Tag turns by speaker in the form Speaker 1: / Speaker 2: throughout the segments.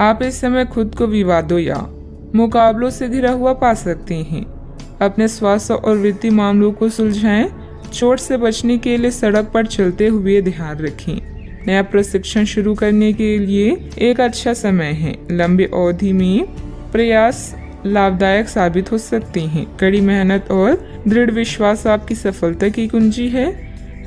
Speaker 1: आप इस समय खुद को विवादों या मुकाबलों से घिरा हुआ पा सकते हैं। अपने स्वास्थ्य और वित्तीय मामलों को सुलझाएं। चोट से बचने के लिए सड़क पर चलते हुए ध्यान रखें। नया प्रशिक्षण शुरू करने के लिए एक अच्छा समय है। लंबी अवधि में प्रयास लाभदायक साबित हो सकते हैं। कड़ी मेहनत और दृढ़ विश्वास आपकी सफलता की कुंजी है।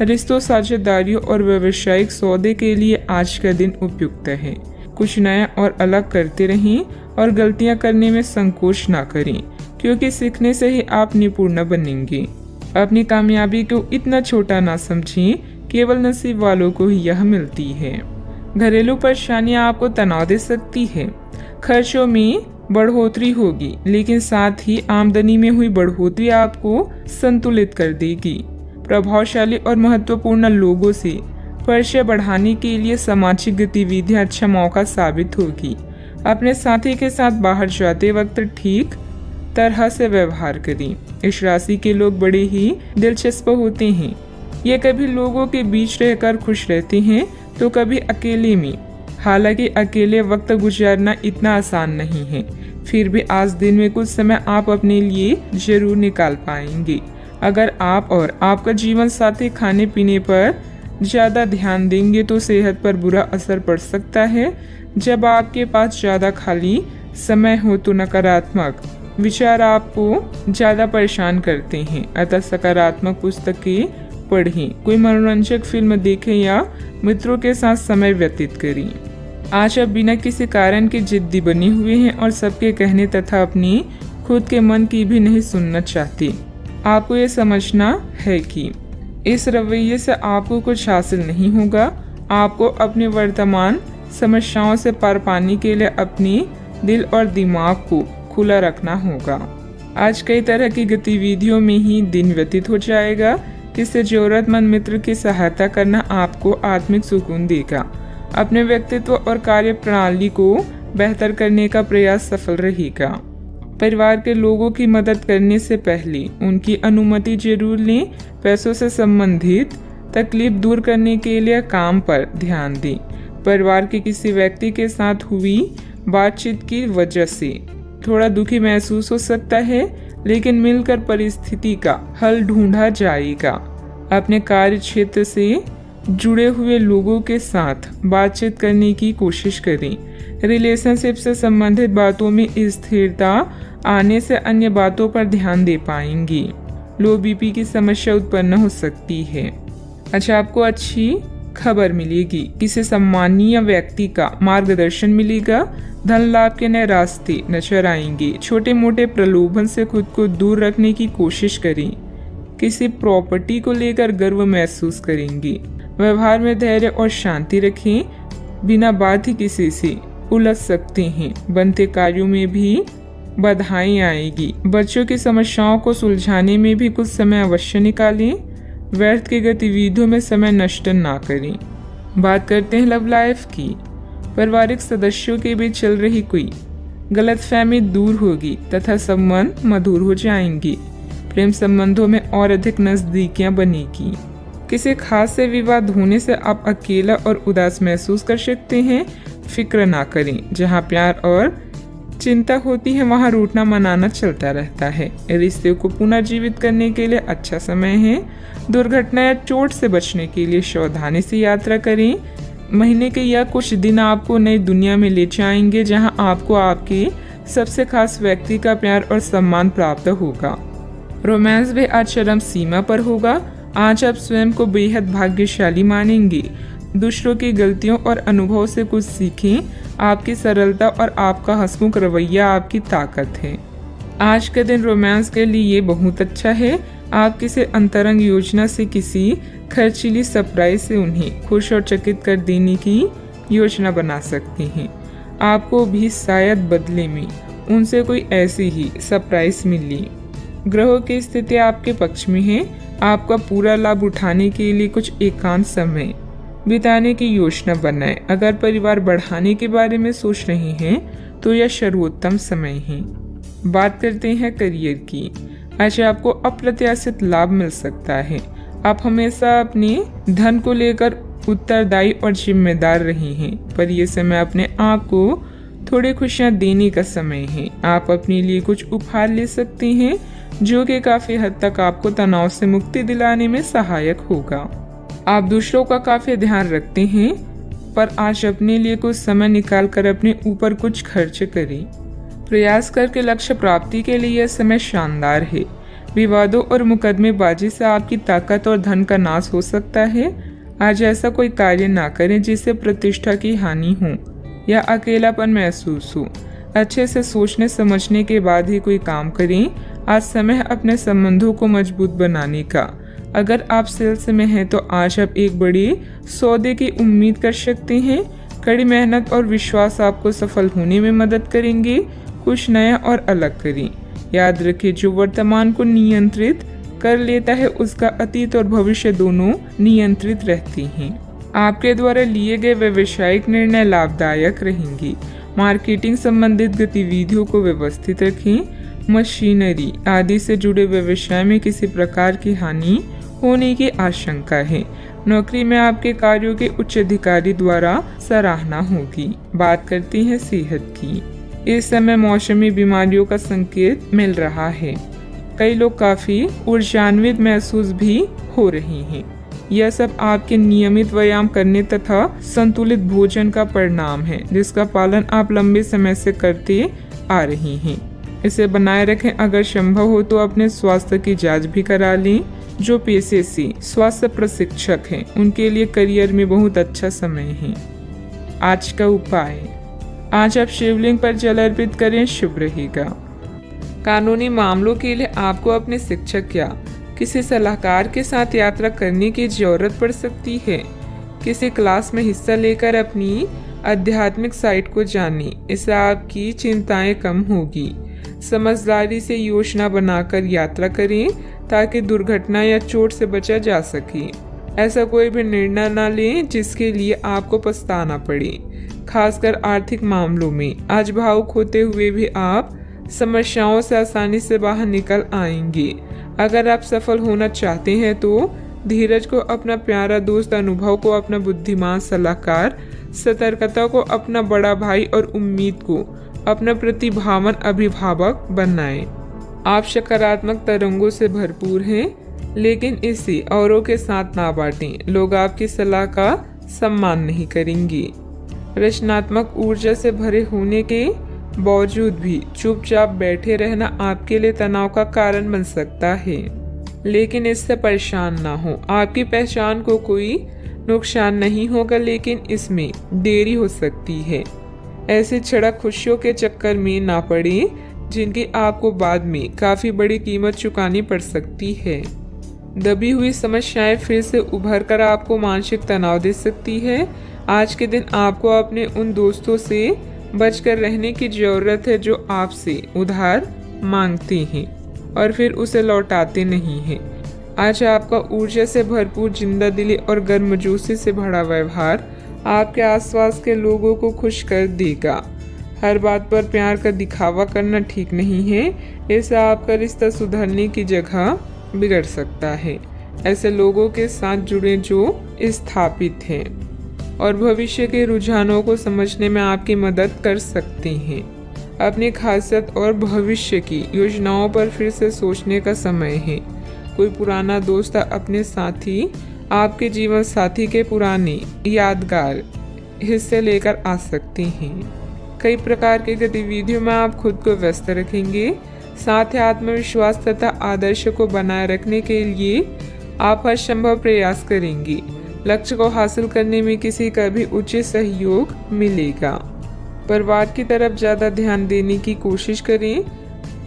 Speaker 1: रिश्तों, साझेदारियों और व्यावसायिक सौदे के लिए आज का दिन उपयुक्त है। कुछ नया और अलग करते रहें और गलतियां करने में संकोच ना करें, क्योंकि सीखने से ही आप निपुण बनेंगे। अपनी कामयाबी को इतना छोटा ना समझें, केवल नसीब वालों को ही यह मिलती है। घरेलू परेशानियां आपको तनाव दे सकती है। खर्चों में बढ़ोतरी होगी, लेकिन साथ ही आमदनी में हुई बढ़ोतरी आपको संतुलित कर देगी। प्रभावशाली और महत्वपूर्ण लोगों से परिचय बढ़ाने के लिए सामाजिक गतिविधियां अच्छा मौका साबित होगी। अपने साथी के साथ बाहर जाते वक्त ठीक तरह से व्यवहार करें। इस राशि के लोग बड़े ही दिलचस्प होते हैं। ये कभी लोगों के बीच रहकर खुश रहते हैं तो कभी अकेले में। हालांकि अकेले वक्त गुजारना इतना आसान नहीं है, फिर भी आज दिन में कुछ समय आप अपने लिए जरूर निकाल पाएंगे। अगर आप और आपका जीवन साथी खाने पीने पर ज्यादा ध्यान देंगे तो सेहत पर बुरा असर पड़ सकता है। जब आपके पास ज्यादा खाली समय हो तो नकारात्मक विचार आपको ज्यादा परेशान करते हैं। अतः सकारात्मक पुस्तकें पढ़ें, कोई मनोरंजक फिल्म देखें या मित्रों के साथ समय व्यतीत करें। आज आप बिना किसी कारण के जिद्दी बने हुए हैं और सबके कहने तथा अपनी खुद के मन की भी नहीं सुनना चाहते। आपको ये समझना है कि इस रवैये से आपको कुछ हासिल नहीं होगा। आपको अपने वर्तमान समस्याओं से पार पाने के लिए अपने दिल और दिमाग को खुला रखना होगा। आज कई तरह की गतिविधियों में ही दिन व्यतीत हो जाएगा। किसी जरूरतमंद मित्र की सहायता करना आपको आत्मिक सुकून देगा। अपने व्यक्तित्व और कार्य प्रणाली को बेहतर करने का प्रयास सफल रहेगा। परिवार के लोगों की मदद करने से पहले उनकी अनुमति जरूर लें। पैसों से संबंधित तकलीफ दूर करने के लिए काम पर ध्यान दें। परिवार के किसी व्यक्ति के साथ हुई बातचीत की वजह से थोड़ा दुखी महसूस हो सकता है, लेकिन मिलकर परिस्थिति का हल ढूंढा जाएगा। अपने कार्य क्षेत्र से जुड़े हुए लोगों के साथ बातचीत करने की कोशिश करें। रिलेशनशिप से संबंधित बातों में स्थिरता आने से अन्य बातों पर ध्यान दे पाएंगी। लो बीपी की समस्या उत्पन्न हो सकती है। अच्छा, आपको अच्छी खबर मिलेगी। किसी सम्मानीय व्यक्ति का मार्गदर्शन मिलेगा। धन लाभ के नए रास्ते नजर आएंगे। छोटे मोटे प्रलोभन से खुद को दूर रखने की कोशिश करें। किसी प्रॉपर्टी को लेकर गर्व महसूस करेंगे। व्यवहार में धैर्य और शांति रखें। बिना बात ही किसी से उलझ सकते हैं। बनते कार्यों में भी बाधाएं आएगी। बच्चों की समस्याओं को सुलझाने में भी कुछ समय अवश्य निकालें। व्यर्थ की गतिविधियों में समय नष्ट ना करें। बात करते हैं लव लाइफ की। पारिवारिक सदस्यों के बीच चल रही कोई गलतफहमी दूर होगी तथा संबंध मधुर हो जाएंगे। प्रेम संबंधों में और अधिक नजदीकियां बनेगी। किसी खास से विवाद होने से आप अकेला और उदास महसूस कर सकते हैं। फिक्र ना करें। जहां प्यार और चिंता होती है वहां रूठना मनाना चलता रहता है। रिश्ते को पुनर्जीवित करने के लिए अच्छा समय है। दुर्घटना या चोट से बचने के लिए सावधानी से यात्रा करें। महीने के या कुछ दिन आपको नई दुनिया में ले जाएंगे, जहां आपको आपके सबसे खास व्यक्ति का प्यार और सम्मान प्राप्त होगा। रोमांस भी आज चरम सीमा पर होगा। आज आप स्वयं को बेहद भाग्यशाली मानेंगे। दूसरों की गलतियों और अनुभव से कुछ सीखें। आपकी सरलता और आपका हंसमुख रवैया आपकी ताकत है। आज का दिन रोमांस के लिए बहुत अच्छा है। आप किसी अंतरंग योजना से किसी खर्चीली सरप्राइज से उन्हें खुश और चकित कर देने की योजना बना सकते हैं। आपको भी शायद बदले में उनसे कोई ऐसी ही सरप्राइज मिली। ग्रहों की स्थिति आपके पक्ष में है। आपका पूरा लाभ उठाने के लिए कुछ एकांत समय बिताने की योजना बनाएं। अगर परिवार बढ़ाने के बारे में सोच रहे हैं तो यह सर्वोत्तम समय है। बात करते हैं करियर की। आज आपको अप्रत्याशित लाभ मिल सकता है। आप हमेशा अपने धन को लेकर उत्तरदायी और जिम्मेदार रहे हैं, पर यह समय अपने आप को थोड़ी खुशियां देने का समय है। आप अपने लिए कुछ उपहार ले सकते हैं जो कि काफी हद तक आपको तनाव से मुक्ति दिलाने में सहायक होगा। आप दूसरों का काफी ध्यान रखते हैं, पर आज अपने लिए कुछ समय निकालकर अपने ऊपर कुछ खर्च करें। प्रयास करके लक्ष्य प्राप्ति के लिए यह समय शानदार है। विवादों और मुकदमेबाजी से आपकी ताकत और धन का नाश हो सकता है। आज ऐसा कोई कार्य ना करें जिससे प्रतिष्ठा की हानि हो या अकेलापन महसूस हो। अच्छे से सोचने समझने के बाद ही कोई काम करें। आज समय है अपने संबंधों को मजबूत बनाने का। अगर आप सेल्स में हैं तो आज आप एक बड़ी सौदे की उम्मीद कर सकते हैं। कड़ी मेहनत और विश्वास आपको सफल होने में मदद करेंगे। कुछ नया और अलग करें। याद रखें, जो वर्तमान को नियंत्रित कर लेता है उसका अतीत और भविष्य दोनों नियंत्रित रहते हैं। आपके द्वारा लिए गए व्यावसायिक निर्णय लाभदायक रहेंगे। मार्केटिंग संबंधित गतिविधियों को व्यवस्थित रखें। मशीनरी आदि से जुड़े व्यवसाय में किसी प्रकार की हानि होने की आशंका है। नौकरी में आपके कार्यों के उच्च अधिकारी द्वारा सराहना होगी। बात करते हैं सेहत की। इस समय मौसमी बीमारियों का संकेत मिल रहा है। कई लोग काफी ऊर्जान्वित महसूस भी हो रहे हैं। यह सब आपके नियमित व्यायाम करने तथा संतुलित भोजन का परिणाम है, जिसका पालन आप लंबे समय से करते आ रही हैं। इसे बनाए रखें। अगर संभव हो तो अपने स्वास्थ्य की जांच भी करा लें। जो पेशे से स्वास्थ्य प्रशिक्षक हैं उनके लिए करियर में बहुत अच्छा समय है। आज का उपाय, आज आप शिवलिंग पर जल अर्पित करें, शुभ रहेगा। कानूनी मामलों के लिए आपको अपने शिक्षक या किसी सलाहकार के साथ यात्रा करने की जरूरत पड़ सकती है। किसी क्लास में हिस्सा लेकर अपनी आध्यात्मिक साइट को जानें। इससे आपकी चिंताएं कम होगी। समझदारी से योजना बनाकर यात्रा करें ताकि दुर्घटना या चोट से बचा जा सके। ऐसा कोई भी निर्णय न लें जिसके लिए आपको पछताना पड़े, खासकर आर्थिक मामलों में। आज भावुक होते हुए भी आप समस्याओं से आसानी से बाहर निकल आएंगे। अगर आप सफल होना चाहते हैं तो धीरज को अपना प्यारा दोस्त, अनुभव को अपना बुद्धिमान सलाहकार, सतर्कता को अपना बड़ा भाई और उम्मीद को अपना प्रतिभावान अभिभावक बनाएं। आप सकारात्मक तरंगों से भरपूर हैं, लेकिन इसे औरों के साथ ना बांटें। लोग आपकी सलाह का सम्मान नहीं करेंगे। रचनात्मक ऊर्जा से भरे होने के बावजूद भी चुपचाप बैठे रहना आपके लिए तनाव का कारण बन सकता है, लेकिन इससे परेशान ना हो। आपकी पहचान को कोई नुकसान नहीं होगा, लेकिन इसमें देरी हो सकती है। ऐसे क्षणिक खुशियों के चक्कर में ना पड़े जिनकी आपको बाद में काफी बड़ी कीमत चुकानी पड़ सकती है। दबी हुई समस्याएं फिर से उभर कर आपको मानसिक तनाव दे सकती है। आज के दिन आपको अपने उन दोस्तों से बचकर रहने की जरूरत है जो आपसे उधार मांगते हैं और फिर उसे लौटाते नहीं हैं। आज आपका ऊर्जा से भरपूर, जिंदादिली और गर्मजोशी से भरा व्यवहार आपके आसपास के लोगों को खुश कर देगा। हर बात पर प्यार का दिखावा करना ठीक नहीं है। इससे आपका रिश्ता सुधरने की जगह बिगड़ सकता है। ऐसे लोगों के साथ जुड़े जो स्थापित हैं और भविष्य के रुझानों को समझने में आपकी मदद कर सकते हैं। अपनी खासियत और भविष्य की योजनाओं पर फिर से सोचने का समय है। कोई पुराना दोस्त अपने साथी आपके जीवन साथी के पुराने यादगार हिस्से लेकर आ सकते हैं। कई प्रकार की गतिविधियों में आप खुद को व्यस्त रखेंगे। साथ ही आत्मविश्वास तथा आदर्श को बनाए रखने के लिए आप हर संभव प्रयास करेंगे। लक्ष्य को हासिल करने में किसी का भी उचित सहयोग मिलेगा। परिवार की तरफ ज्यादा ध्यान देने की कोशिश करें।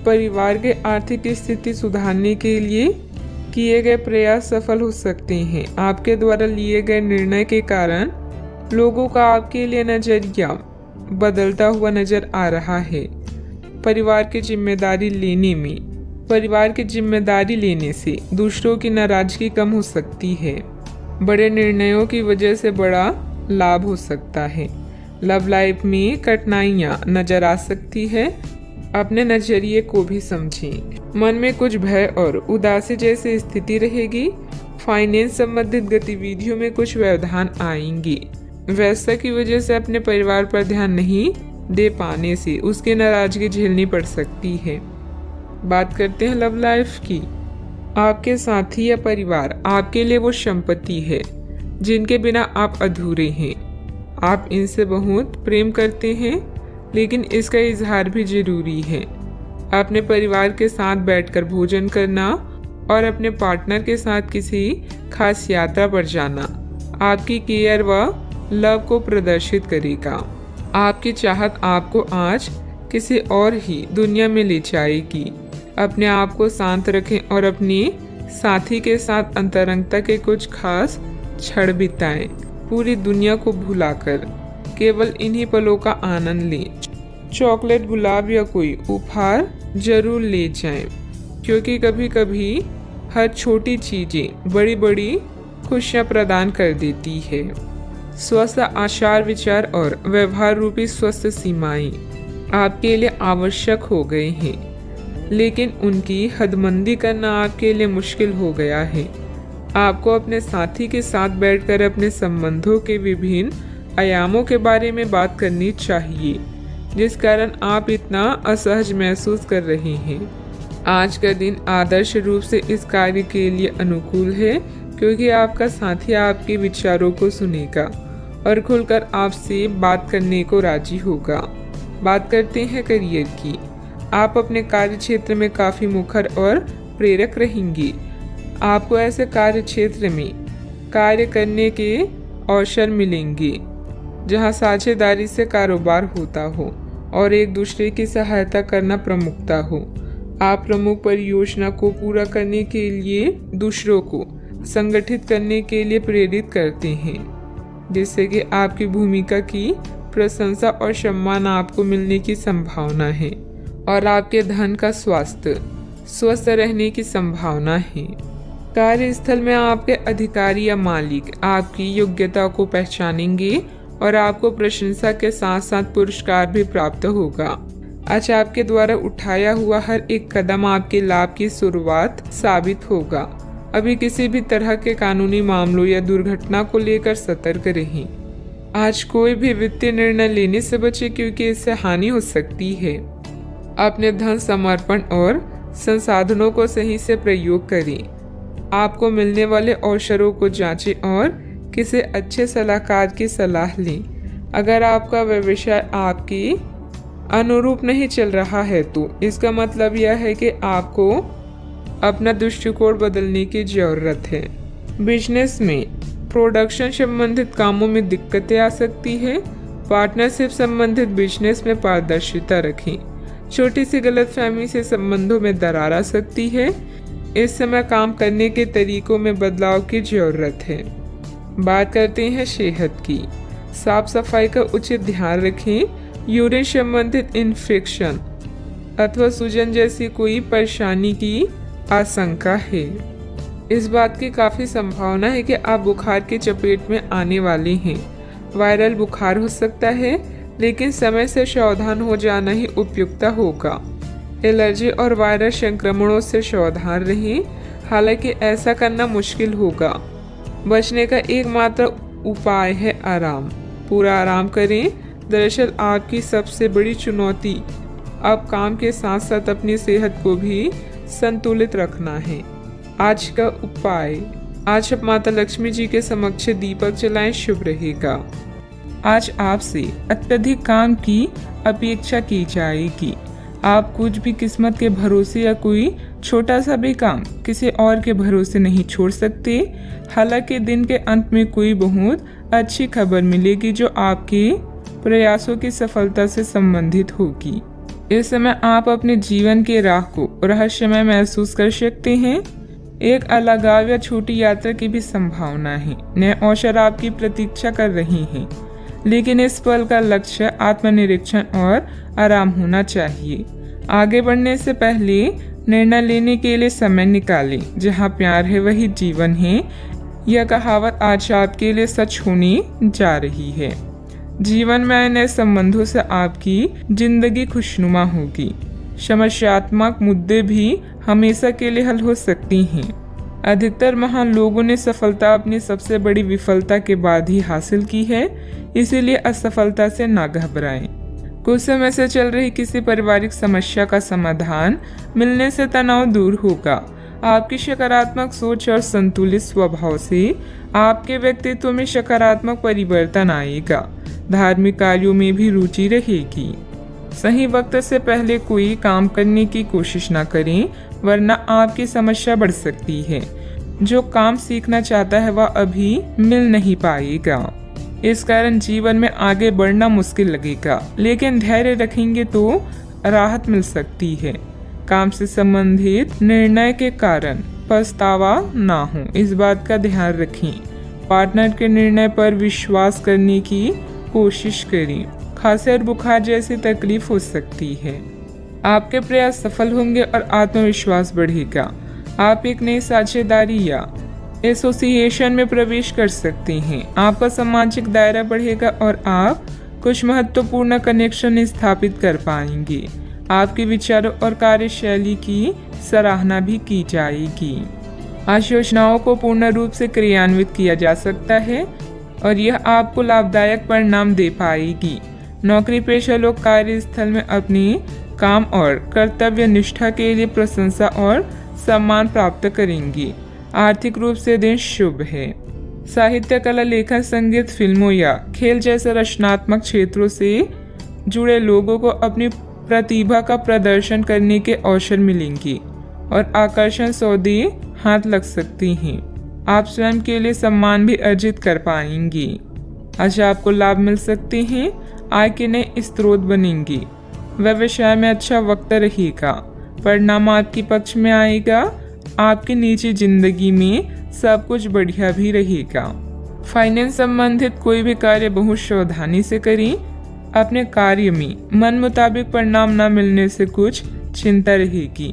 Speaker 1: परिवार के आर्थिक स्थिति सुधारने के लिए किए गए प्रयास सफल हो सकते हैं। आपके द्वारा लिए गए निर्णय के कारण लोगों का आपके लिए नजरिया बदलता हुआ नजर आ रहा है। परिवार की जिम्मेदारी लेने से दूसरों की नाराजगी कम हो सकती है। बड़े निर्णयों की वजह से बड़ा लाभ हो सकता है। लव लाइफ में कठिनाइयां नजर आ सकती है। अपने नजरिए को भी समझें। मन में कुछ भय और उदासी जैसी स्थिति रहेगी। फाइनेंस संबंधित गतिविधियों में कुछ व्यवधान आएंगे। व्यस्तता की वजह से अपने परिवार पर ध्यान नहीं दे पाने से उसकी नाराजगी झेलनी पड़ सकती है। बात करते हैं लव लाइफ की। आपके साथी या परिवार आपके लिए वो संपत्ति है जिनके बिना आप अधूरे हैं। आप इनसे बहुत प्रेम करते हैं, लेकिन इसका इजहार भी जरूरी है। अपने परिवार के साथ बैठकर भोजन करना और अपने पार्टनर के साथ किसी खास यात्रा पर जाना आपकी केयर व लव को प्रदर्शित करेगा। आपकी चाहत आपको आज किसी और ही दुनिया में ले जाएगी। अपने आप को शांत रखें और अपने साथी के साथ अंतरंगता के कुछ खास क्षण बिताएं। पूरी दुनिया को भुलाकर केवल इन्हीं पलों का आनंद लें। चॉकलेट, गुलाब या कोई उपहार जरूर ले जाएं, क्योंकि कभी कभी हर छोटी चीजें बड़ी बड़ी खुशियां प्रदान कर देती है। स्वस्थ आचार विचार और व्यवहार रूपी स्वस्थ सीमाएं आपके लिए आवश्यक हो गए हैं, लेकिन उनकी हदबंदी करना आपके लिए मुश्किल हो गया है। आपको अपने साथी के साथ बैठकर अपने संबंधों के विभिन्न आयामों के बारे में बात करनी चाहिए, जिस कारण आप इतना असहज महसूस कर रहे हैं। आज का दिन आदर्श रूप से इस कार्य के लिए अनुकूल है, क्योंकि आपका साथी आपके विचारों को सुनेगा और खुलकर आपसे बात करने को राजी होगा। बात करते हैं करियर की। आप अपने कार्य क्षेत्र में काफी मुखर और प्रेरक रहेंगे। आपको ऐसे कार्य क्षेत्र में कार्य करने के अवसर मिलेंगे जहां साझेदारी से कारोबार होता हो और एक दूसरे की सहायता करना प्रमुखता हो। आप प्रमुख परियोजना को पूरा करने के लिए दूसरों को संगठित करने के लिए प्रेरित करते हैं, जिससे कि आपकी भूमिका की प्रशंसा और सम्मान आपको मिलने की संभावना है और आपके धन का स्वास्थ्य स्वस्थ रहने की संभावना है। कार्यस्थल में आपके अधिकारी या मालिक आपकी योग्यता को पहचानेंगे और आपको प्रशंसा के साथ साथ पुरस्कार भी प्राप्त होगा। आज आपके द्वारा उठाया हुआ हर एक कदम आपके लाभ की शुरुआत साबित होगा। अभी किसी भी तरह के कानूनी मामलों या दुर्घटना को लेकर सतर्क रहें। आज कोई भी वित्तीय निर्णय लेने से बचे, क्योंकि इससे हानि हो सकती है। अपने धन समर्पण और संसाधनों को सही से प्रयोग करें। आपको मिलने वाले अवसरों को जांचें और किसी अच्छे सलाहकार की सलाह लें। अगर आपका व्यवसाय आपके अनुरूप नहीं चल रहा है, तो इसका मतलब यह है कि आपको अपना दृष्टिकोण बदलने की जरूरत है। बिजनेस में प्रोडक्शन संबंधित कामों में दिक्कतें आ सकती है। पार्टनरशिप संबंधित बिजनेस में पारदर्शिता रखें। छोटी सी गलतफहमी से संबंधों में दरार आ सकती है। इस समय काम करने के तरीकों में बदलाव की जरूरत है। बात करते हैं सेहत की। साफ सफाई का उचित ध्यान रखें। यूरिन संबंधित इन्फेक्शन अथवा सूजन जैसी कोई परेशानी की आशंका है। इस बात की काफी संभावना है कि आप बुखार की चपेट में आने वाले हैं। वायरल बुखार हो सकता है, लेकिन समय से सावधान हो जाना ही उपयुक्त होगा। एलर्जी और वायरल संक्रमणों से सावधान रहें, हालांकि ऐसा करना मुश्किल होगा। बचने का एकमात्र उपाय है आराम। पूरा आराम करें। दरअसल आपकी सबसे बड़ी चुनौती अब काम के साथ साथ अपनी सेहत को भी संतुलित रखना है। आज का उपाय, आज आप माता लक्ष्मी जी के समक्ष दीपक जलाएं, शुभ रहेगा। आज आपसे अत्यधिक काम की अपेक्षा की जाएगी। आप कुछ भी किस्मत के भरोसे या कोई छोटा सा भी काम किसी और के भरोसे नहीं छोड़ सकते। हालांकि दिन के अंत में कोई बहुत अच्छी खबर मिलेगी जो आपके प्रयासों की सफलता से संबंधित होगी। इस समय आप अपने जीवन के राह को रहस्यमय महसूस कर सकते हैं। एक अलगाव या छोटी यात्रा की भी संभावना है। नए अवसर आपकी प्रतीक्षा कर रहे हैं, लेकिन इस पल का लक्ष्य आत्मनिरीक्षण और आराम होना चाहिए। आगे बढ़ने से पहले निर्णय लेने के लिए समय निकालें। जहाँ प्यार है वही जीवन है। यह कहावत आज आपके लिए सच होने जा रही है। जीवन में नए संबंधों से आपकी जिंदगी खुशनुमा होगी। समस्यात्मक मुद्दे भी हमेशा के लिए हल हो सकती हैं। अधिकतर महान लोगों ने सफलता अपनी सबसे बड़ी विफलता के बाद ही हासिल की है, इसीलिए असफलता से ना घबराएं। कुछ समय से चल रही किसी पारिवारिक समस्या का समाधान मिलने से तनाव दूर होगा। आपकी सकारात्मक सोच और संतुलित स्वभाव से आपके व्यक्तित्व में सकारात्मक परिवर्तन आएगा। धार्मिक कार्यों में भी रुचि रहेगी। सही वक्त से पहले कोई काम करने की कोशिश न करें, वरना आपकी समस्या बढ़ सकती है। जो काम सीखना चाहता है वह अभी मिल नहीं पाएगा। इस कारण जीवन में आगे बढ़ना मुश्किल लगेगा, लेकिन धैर्य रखेंगे तो राहत मिल सकती है। काम से संबंधित निर्णय के कारण पछतावा ना हो, इस बात का ध्यान रखें। पार्टनर के निर्णय पर विश्वास करने की कोशिश करें। खांसी और बुखार जैसी तकलीफ हो सकती है। आपके प्रयास सफल होंगे और आत्मविश्वास बढ़ेगा। आप एक नई साझेदारी या एसोसिएशन में प्रवेश कर सकते हैं। आपका सामाजिक दायरा बढ़ेगा और आप कुछ महत्वपूर्ण कनेक्शन स्थापित कर पाएंगे। आपके विचारों और कार्यशैली की सराहना भी की जाएगी। आज योजनाओं को पूर्ण रूप से क्रियान्वित किया जा सकता है और यह आपको लाभदायक परिणाम दे पाएगी। नौकरी पेशा लोग कार्यस्थल में अपने काम और कर्तव्य निष्ठा के लिए प्रशंसा और सम्मान प्राप्त करेंगे। आर्थिक रूप से दिन शुभ है। साहित्य, कला, लेखन, संगीत, फिल्मों या खेल जैसे रचनात्मक क्षेत्रों से जुड़े लोगों को अपनी प्रतिभा का प्रदर्शन करने के अवसर मिलेंगे और आकर्षण सौदे हाथ लग सकते हैं। आप स्वयं के लिए सम्मान भी अर्जित कर पाएंगे। आज आपको लाभ मिल सकते हैं। आय के नए स्रोत बनेंगे। व्यवसाय में अच्छा वक्त रहेगा। परिणाम आपके पक्ष में आएगा। आपकी निजी जिंदगी में सब कुछ बढ़िया भी रहेगा। फाइनेंस संबंधित कोई भी कार्य बहुत सावधानी से करें। अपने कार्य में मन मुताबिक परिणाम न मिलने से कुछ चिंता रहेगी,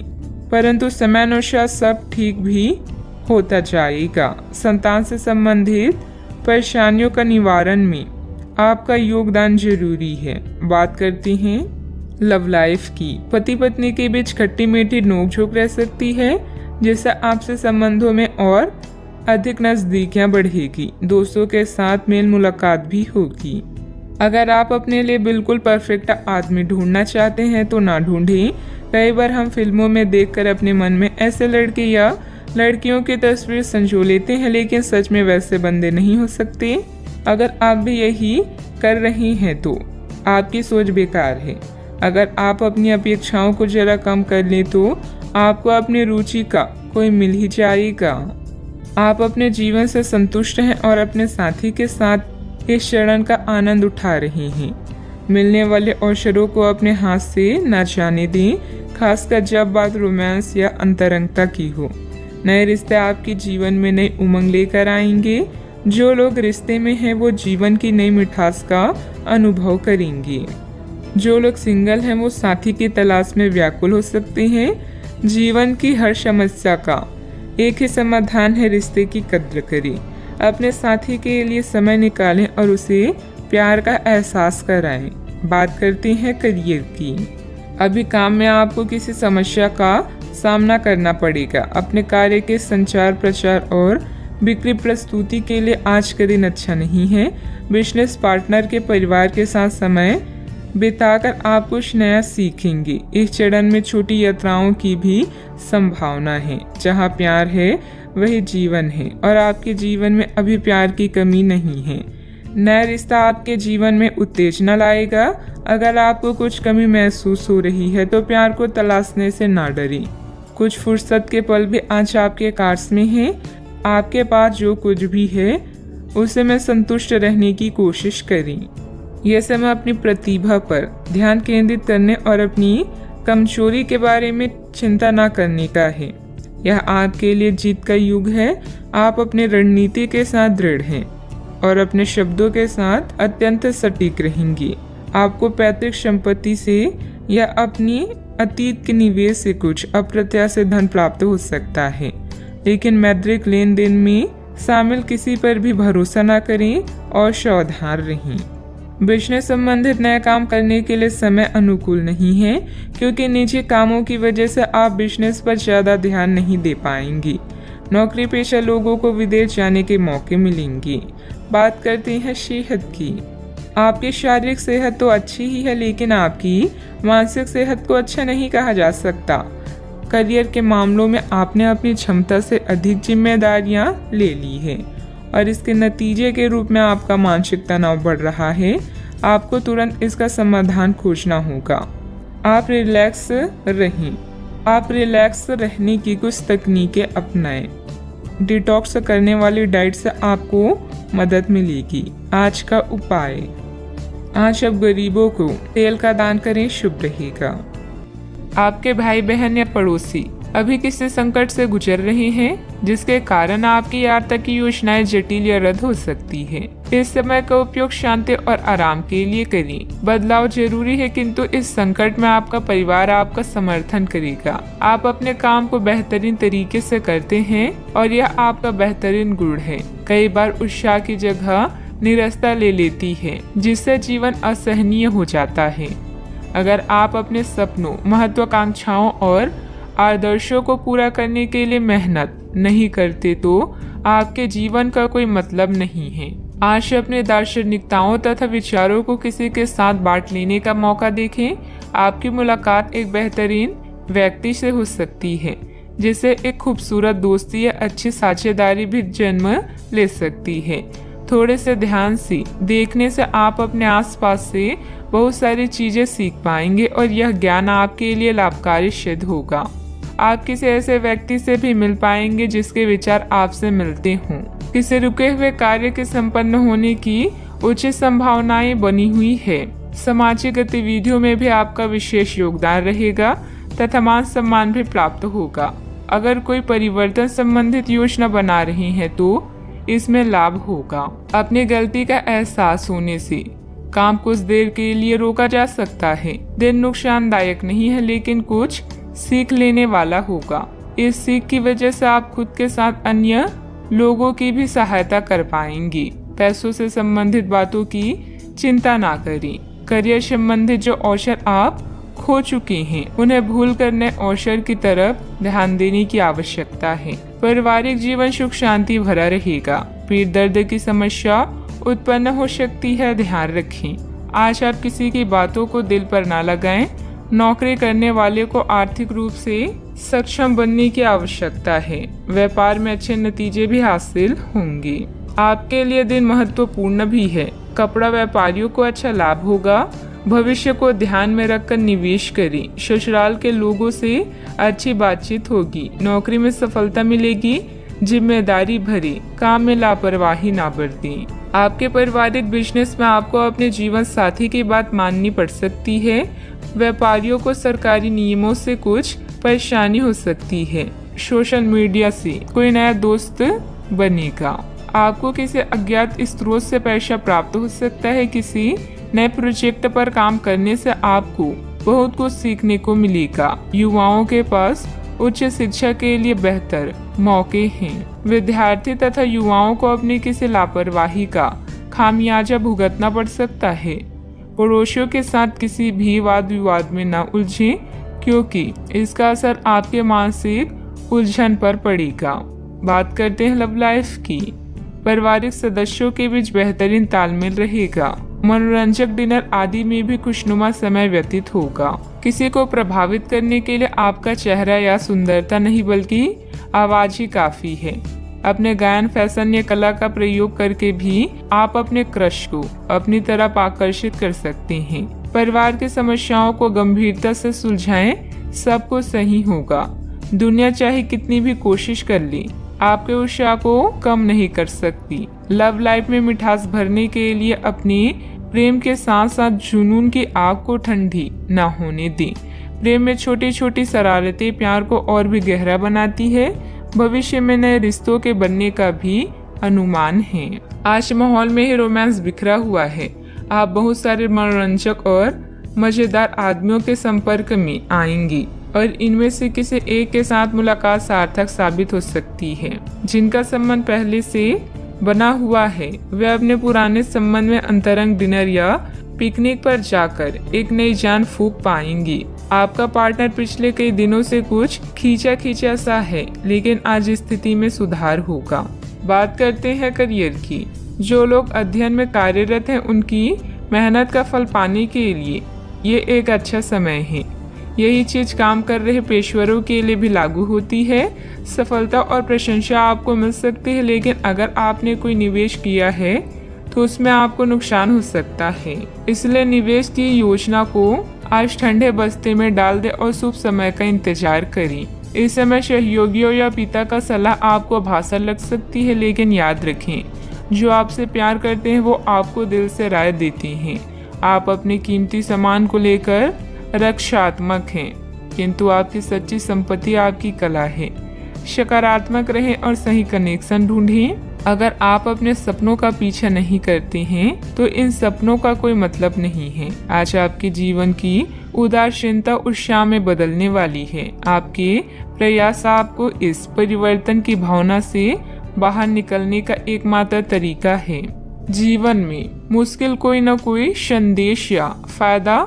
Speaker 1: परंतु समयानुसार सब ठीक भी होता जाएगा। संतान से संबंधित परेशानियों का निवारण में आपका योगदान जरूरी है। बात करते हैं लव लाइफ की। पति पत्नी के बीच खट्टी मीठी नोकझोंक रह सकती है, जिससे आपसे संबंधों में और अधिक नजदीकियां बढ़ेगी। दोस्तों के साथ मेल मुलाकात भी होगी। अगर आप अपने लिए बिल्कुल परफेक्ट आदमी ढूंढना चाहते हैं तो ना ढूंढें। कई बार हम फिल्मों में देखकर अपने मन में ऐसे लड़के या लड़कियों की तस्वीर संजो लेते हैं, लेकिन सच में वैसे बंदे नहीं हो सकते। अगर आप भी यही कर रही हैं तो आपकी सोच बेकार है। अगर आप अपनी अपेक्षाओं को जरा कम कर लें तो आपको अपनी रुचि का कोई मिल ही जाएगा। आप अपने जीवन से संतुष्ट हैं और अपने साथी के साथ इस क्षण का आनंद उठा रहे हैं। मिलने वाले अवसरों को अपने हाथ से न जाने दें, खासकर जब बात रोमांस या अंतरंगता की हो। नए रिश्ते आपके जीवन में नई उमंग लेकर आएंगे। जो लोग रिश्ते में हैं वो जीवन की नई मिठास का अनुभव करेंगे। जो लोग सिंगल हैं वो साथी की तलाश में व्याकुल हो सकते हैं। जीवन की हर समस्या का एक ही समाधान है, रिश्ते की कद्र करें। अपने साथी के लिए समय निकालें और उसे प्यार का एहसास कराएं। बात करते हैं करियर की। अभी काम में आपको किसी समस्या का सामना करना पड़ेगा। अपने कार्य के संचार, प्रचार और बिक्री प्रस्तुति के लिए आज का दिन अच्छा नहीं है। बिजनेस पार्टनर के परिवार के साथ समय बिताकर आप कुछ नया सीखेंगे। इस चरण में छोटी यात्राओं की भी संभावना है। जहाँ प्यार है वही जीवन है और आपके जीवन में अभी प्यार की कमी नहीं है। नया रिश्ता आपके जीवन में उत्तेजना लाएगा। अगर आपको कुछ कमी महसूस हो रही है तो प्यार को तलाशने से ना डरें। कुछ फुर्सत के पल भी आज आपके कार्ड्स में हैं। आपके पास जो कुछ भी है उसे में संतुष्ट रहने की कोशिश करें। यह समय अपनी प्रतिभा पर ध्यान केंद्रित करने और अपनी कमजोरी के बारे में चिंता न करने का है। यह आपके लिए जीत का युग है। आप अपनी रणनीति के साथ दृढ़ हैं और अपने शब्दों के साथ अत्यंत सटीक रहेंगे। आपको पैतृक संपत्ति से या अपनी अतीत के निवेश से कुछ अप्रत्याशित धन प्राप्त हो सकता है, लेकिन मौद्रिक लेन देन में शामिल किसी पर भी भरोसा न करें और सावधान रहें। बिजनेस संबंधित नया काम करने के लिए समय अनुकूल नहीं है, क्योंकि निजी कामों की वजह से आप बिजनेस पर ज्यादा ध्यान नहीं दे पाएंगे। नौकरी पेशा लोगों को विदेश जाने के मौके मिलेंगे। बात करते हैं सेहत की। आपकी शारीरिक सेहत तो अच्छी ही है, लेकिन आपकी मानसिक सेहत को अच्छा नहीं कहा जा सकता। करियर के मामलों में आपने अपनी क्षमता से अधिक जिम्मेदारियां ले ली है और इसके नतीजे के रूप में आपका मानसिक तनाव बढ़ रहा है। आपको तुरंत इसका समाधान खोजना होगा। आप रिलैक्स रहने की कुछ तकनीकें अपनाएं। डिटॉक्स करने वाली डाइट से आपको मदद मिलेगी। आज का उपाय, आज अब गरीबों को तेल का दान करें, शुभ रहेगा। आपके भाई बहन या पड़ोसी अभी किसी संकट से गुजर रहे हैं, जिसके कारण आपकी आर्थिक योजनाएं जटिल या रद्द हो सकती है। इस समय का उपयोग शांति और आराम के लिए करें। बदलाव जरूरी है, किंतु इस संकट में आपका परिवार आपका समर्थन करेगा। आप अपने काम को बेहतरीन तरीके से करते हैं और यह आपका बेहतरीन गुण है। कई बार उत्साह की जगह निराशा ले लेती है, जिससे जीवन असहनीय हो जाता है। अगर आप अपने सपनों, महत्वाकांक्षाओं और आदर्शों को पूरा करने के लिए मेहनत नहीं करते तो आपके जीवन का कोई मतलब नहीं है। आज अपने दार्शनिकताओं तथा विचारों को किसी के साथ बांट लेने का मौका देखें। आपकी मुलाकात एक बेहतरीन व्यक्ति से हो सकती है, जिससे एक खूबसूरत दोस्ती या अच्छी साझेदारी भी जन्म ले सकती है। थोड़े से ध्यान से देखने से आप अपने आसपास से बहुत सारी चीजें सीख पाएंगे और यह ज्ञान आपके लिए लाभकारी सिद्ध होगा। आप किसी ऐसे व्यक्ति से भी मिल पाएंगे जिसके विचार आपसे मिलते हों। किसी रुके हुए कार्य के संपन्न होने की उचित संभावनाएं बनी हुई है। सामाजिक गतिविधियों में भी आपका विशेष योगदान रहेगा तथा मान सम्मान भी प्राप्त होगा। अगर कोई परिवर्तन संबंधित योजना बना रहे हैं तो इसमें लाभ होगा। अपनी गलती का एहसास होने से काम कुछ देर के लिए रोका जा सकता है। दिन नुकसानदायक नहीं है, लेकिन कुछ सीख लेने वाला होगा। इस सीख की वजह से आप खुद के साथ अन्य लोगों की भी सहायता कर पाएंगी। पैसों से संबंधित बातों की चिंता ना करें। करियर संबंधित जो अवसर आप खो चुके हैं, उन्हें भूल कर नए अवसर की तरफ ध्यान देने की आवश्यकता है। पारिवारिक जीवन सुख शांति भरा रहेगा। पीठ दर्द की समस्या उत्पन्न हो सकती है, ध्यान रखें। आज आप किसी की बातों को दिल पर ना लगाएं। नौकरी करने वाले को आर्थिक रूप से सक्षम बनने की आवश्यकता है। व्यापार में अच्छे नतीजे भी हासिल होंगे। आपके लिए दिन महत्वपूर्ण भी है। कपड़ा व्यापारियों को अच्छा लाभ होगा। भविष्य को ध्यान में रखकर निवेश करें। ससुराल के लोगों से अच्छी बातचीत होगी। नौकरी में सफलता मिलेगी। जिम्मेदारी भरे काम में लापरवाही ना बरतें। आपके पारिवारिक बिजनेस में आपको अपने जीवन साथी की बात माननी पड़ सकती है। व्यापारियों को सरकारी नियमों से कुछ परेशानी हो सकती है। सोशल मीडिया से कोई नया दोस्त बनेगा। आपको किसी अज्ञात स्रोत से पैसा प्राप्त हो सकता है। किसी नए प्रोजेक्ट पर काम करने से आपको बहुत कुछ सीखने को मिलेगा। युवाओं के पास उच्च शिक्षा के लिए बेहतर मौके हैं। विद्यार्थी तथा युवाओं को अपनी किसी लापरवाही का खामियाजा भुगतना पड़ सकता है। पड़ोसियों के साथ किसी भी वाद विवाद में न उलझें, क्योंकि इसका असर आपके मानसिक उलझन पर पड़ेगा। बात करते हैं लव लाइफ की। पारिवारिक सदस्यों के बीच बेहतरीन तालमेल रहेगा। मनोरंजक डिनर आदि में भी खुशनुमा समय व्यतीत होगा। किसी को प्रभावित करने के लिए आपका चेहरा या सुंदरता नहीं, बल्कि आवाज ही काफी है। अपने गायन, फैशन या कला का प्रयोग करके भी आप अपने क्रश को अपनी तरफ आकर्षित कर सकते हैं। परिवार की समस्याओं को गंभीरता से सुलझाएं, सब कुछ सही होगा। दुनिया चाहे कितनी भी कोशिश कर ले, आपके उत्साह को कम नहीं कर सकती। लव लाइफ में मिठास भरने के लिए अपने प्रेम के साथ साथ जुनून की आग को ठंडी न होने दें। प्रेम में छोटी छोटी शरारतें प्यार को और भी गहरा बनाती है। भविष्य में नए रिश्तों के बनने का भी अनुमान है। आज माहौल में ही रोमांस बिखरा हुआ है। आप बहुत सारे मनोरंजक और मजेदार आदमियों के संपर्क में आएंगी और इनमें से किसी एक के साथ मुलाकात सार्थक साबित हो सकती है। जिनका संबंध पहले से बना हुआ है, वे अपने पुराने संबंध में अंतरंग डिनर या पिकनिक पर जाकर एक नई जान फूंक पाएंगी। आपका पार्टनर पिछले कई दिनों से कुछ खींचा सा है, लेकिन आज स्थिति में सुधार होगा। बात करते हैं करियर की। जो लोग अध्ययन में कार्यरत हैं, उनकी मेहनत का फल पाने के लिए ये एक अच्छा समय है। यही चीज काम कर रहे पेशेवरों के लिए भी लागू होती है। सफलता और प्रशंसा आपको मिल सकती है, लेकिन अगर आपने कोई निवेश किया है तो उसमें आपको नुकसान हो सकता है। इसलिए निवेश की योजना को आज ठंडे बस्ते में डाल दे और शुभ समय का इंतजार करें। इस समय सहयोगियों या पिता का सलाह आपको भाषा लग सकती है, लेकिन याद रखें, जो आपसे प्यार करते हैं वो आपको दिल से राय देते हैं। आप अपने कीमती सामान को लेकर रक्षात्मक हैं, किंतु आपकी सच्ची संपत्ति आपकी कला है। सकारात्मक रहें और सही कनेक्शन ढूंढें। अगर आप अपने सपनों का पीछा नहीं करते हैं तो इन सपनों का कोई मतलब नहीं है। आज आपके जीवन की उदासीनता उत्साह में बदलने वाली है। आपके प्रयास आपको इस परिवर्तन की भावना से बाहर निकलने का एकमात्र तरीका है। जीवन में मुश्किल कोई न कोई संदेश या फायदा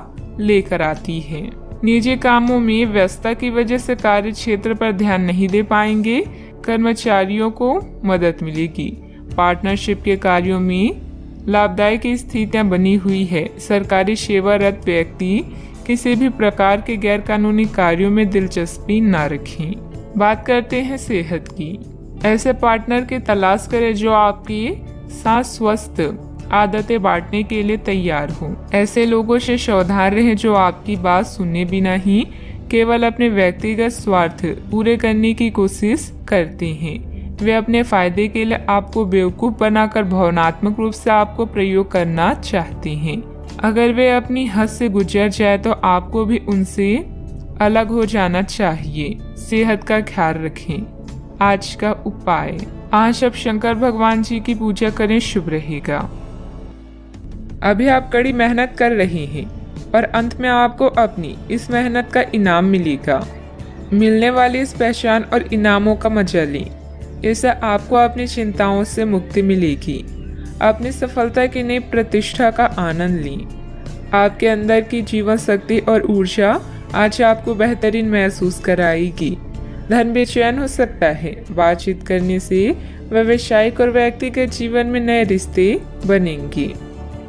Speaker 1: लेकर आती है। निजी कामों में व्यस्तता की वजह से कार्य क्षेत्र पर ध्यान नहीं दे पाएंगे। कर्मचारियों को मदद मिलेगी। पार्टनरशिप के कार्यों में लाभदायक स्थितियां बनी हुई है। सरकारी सेवारत व्यक्ति किसी भी प्रकार के गैर कानूनी कार्यों में दिलचस्पी न रखें। बात करते हैं सेहत की। ऐसे पार्टनर की तलाश करें जो आपके साथ स्वस्थ आदतें बांटने के लिए तैयार हो। ऐसे लोगों से सावधान रहें जो आपकी बात सुने बिना ही केवल अपने व्यक्तिगत स्वार्थ पूरे करने की कोशिश करते हैं। वे अपने फायदे के लिए आपको बेवकूफ बनाकर भावनात्मक रूप से आपको प्रयोग करना चाहते हैं। अगर वे अपनी हद से गुजर जाए तो आपको भी उनसे अलग हो जाना चाहिए। सेहत का ख्याल रखें। आज का उपाय, आज आप शंकर भगवान जी की पूजा करें, शुभ रहेगा। अभी आप कड़ी मेहनत कर रहे हैं और अंत में आपको अपनी इस मेहनत का इनाम मिलेगा। मिलने वाली इस पहचान और इनामों का मजा लें। इससे आपको अपनी चिंताओं से मुक्ति मिलेगी। अपनी सफलता की नई प्रतिष्ठा का आनंद लें। आपके अंदर की जीवन शक्ति और ऊर्जा आज आपको बेहतरीन महसूस कराएगी। धन बेचैन हो सकता है। बातचीत करने से व्यावसायिक और व्यक्तिगत जीवन में नए रिश्ते बनेंगे।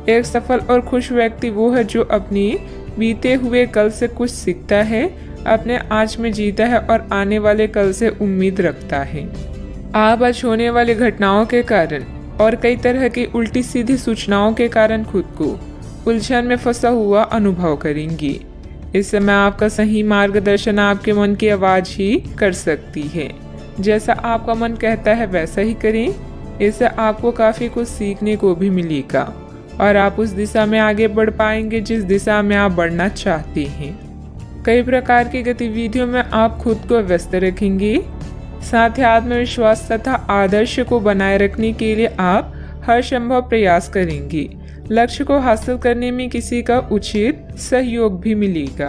Speaker 1: एक सफल और खुश व्यक्ति वो है जो अपनी बीते हुए कल से कुछ सीखता है, अपने आज में जीता है और आने वाले कल से उम्मीद रखता है। आप आज होने वाली घटनाओं के कारण और कई तरह की उल्टी सीधी सूचनाओं के कारण खुद को उलझन में फंसा हुआ अनुभव करेंगी। इस समय आपका सही मार्गदर्शन आपके मन की आवाज ही कर सकती है। जैसा आपका मन कहता है वैसा ही करें। इससे आपको काफी कुछ सीखने को भी मिलेगा और आप उस दिशा में आगे बढ़ पाएंगे जिस दिशा में आप बढ़ना चाहते हैं। कई प्रकार की गतिविधियों में आप खुद को व्यस्त रखेंगे। साथ ही आत्मविश्वास तथा आदर्श को बनाए रखने के लिए आप हर संभव प्रयास करेंगे। लक्ष्य को हासिल करने में किसी का उचित सहयोग भी मिलेगा।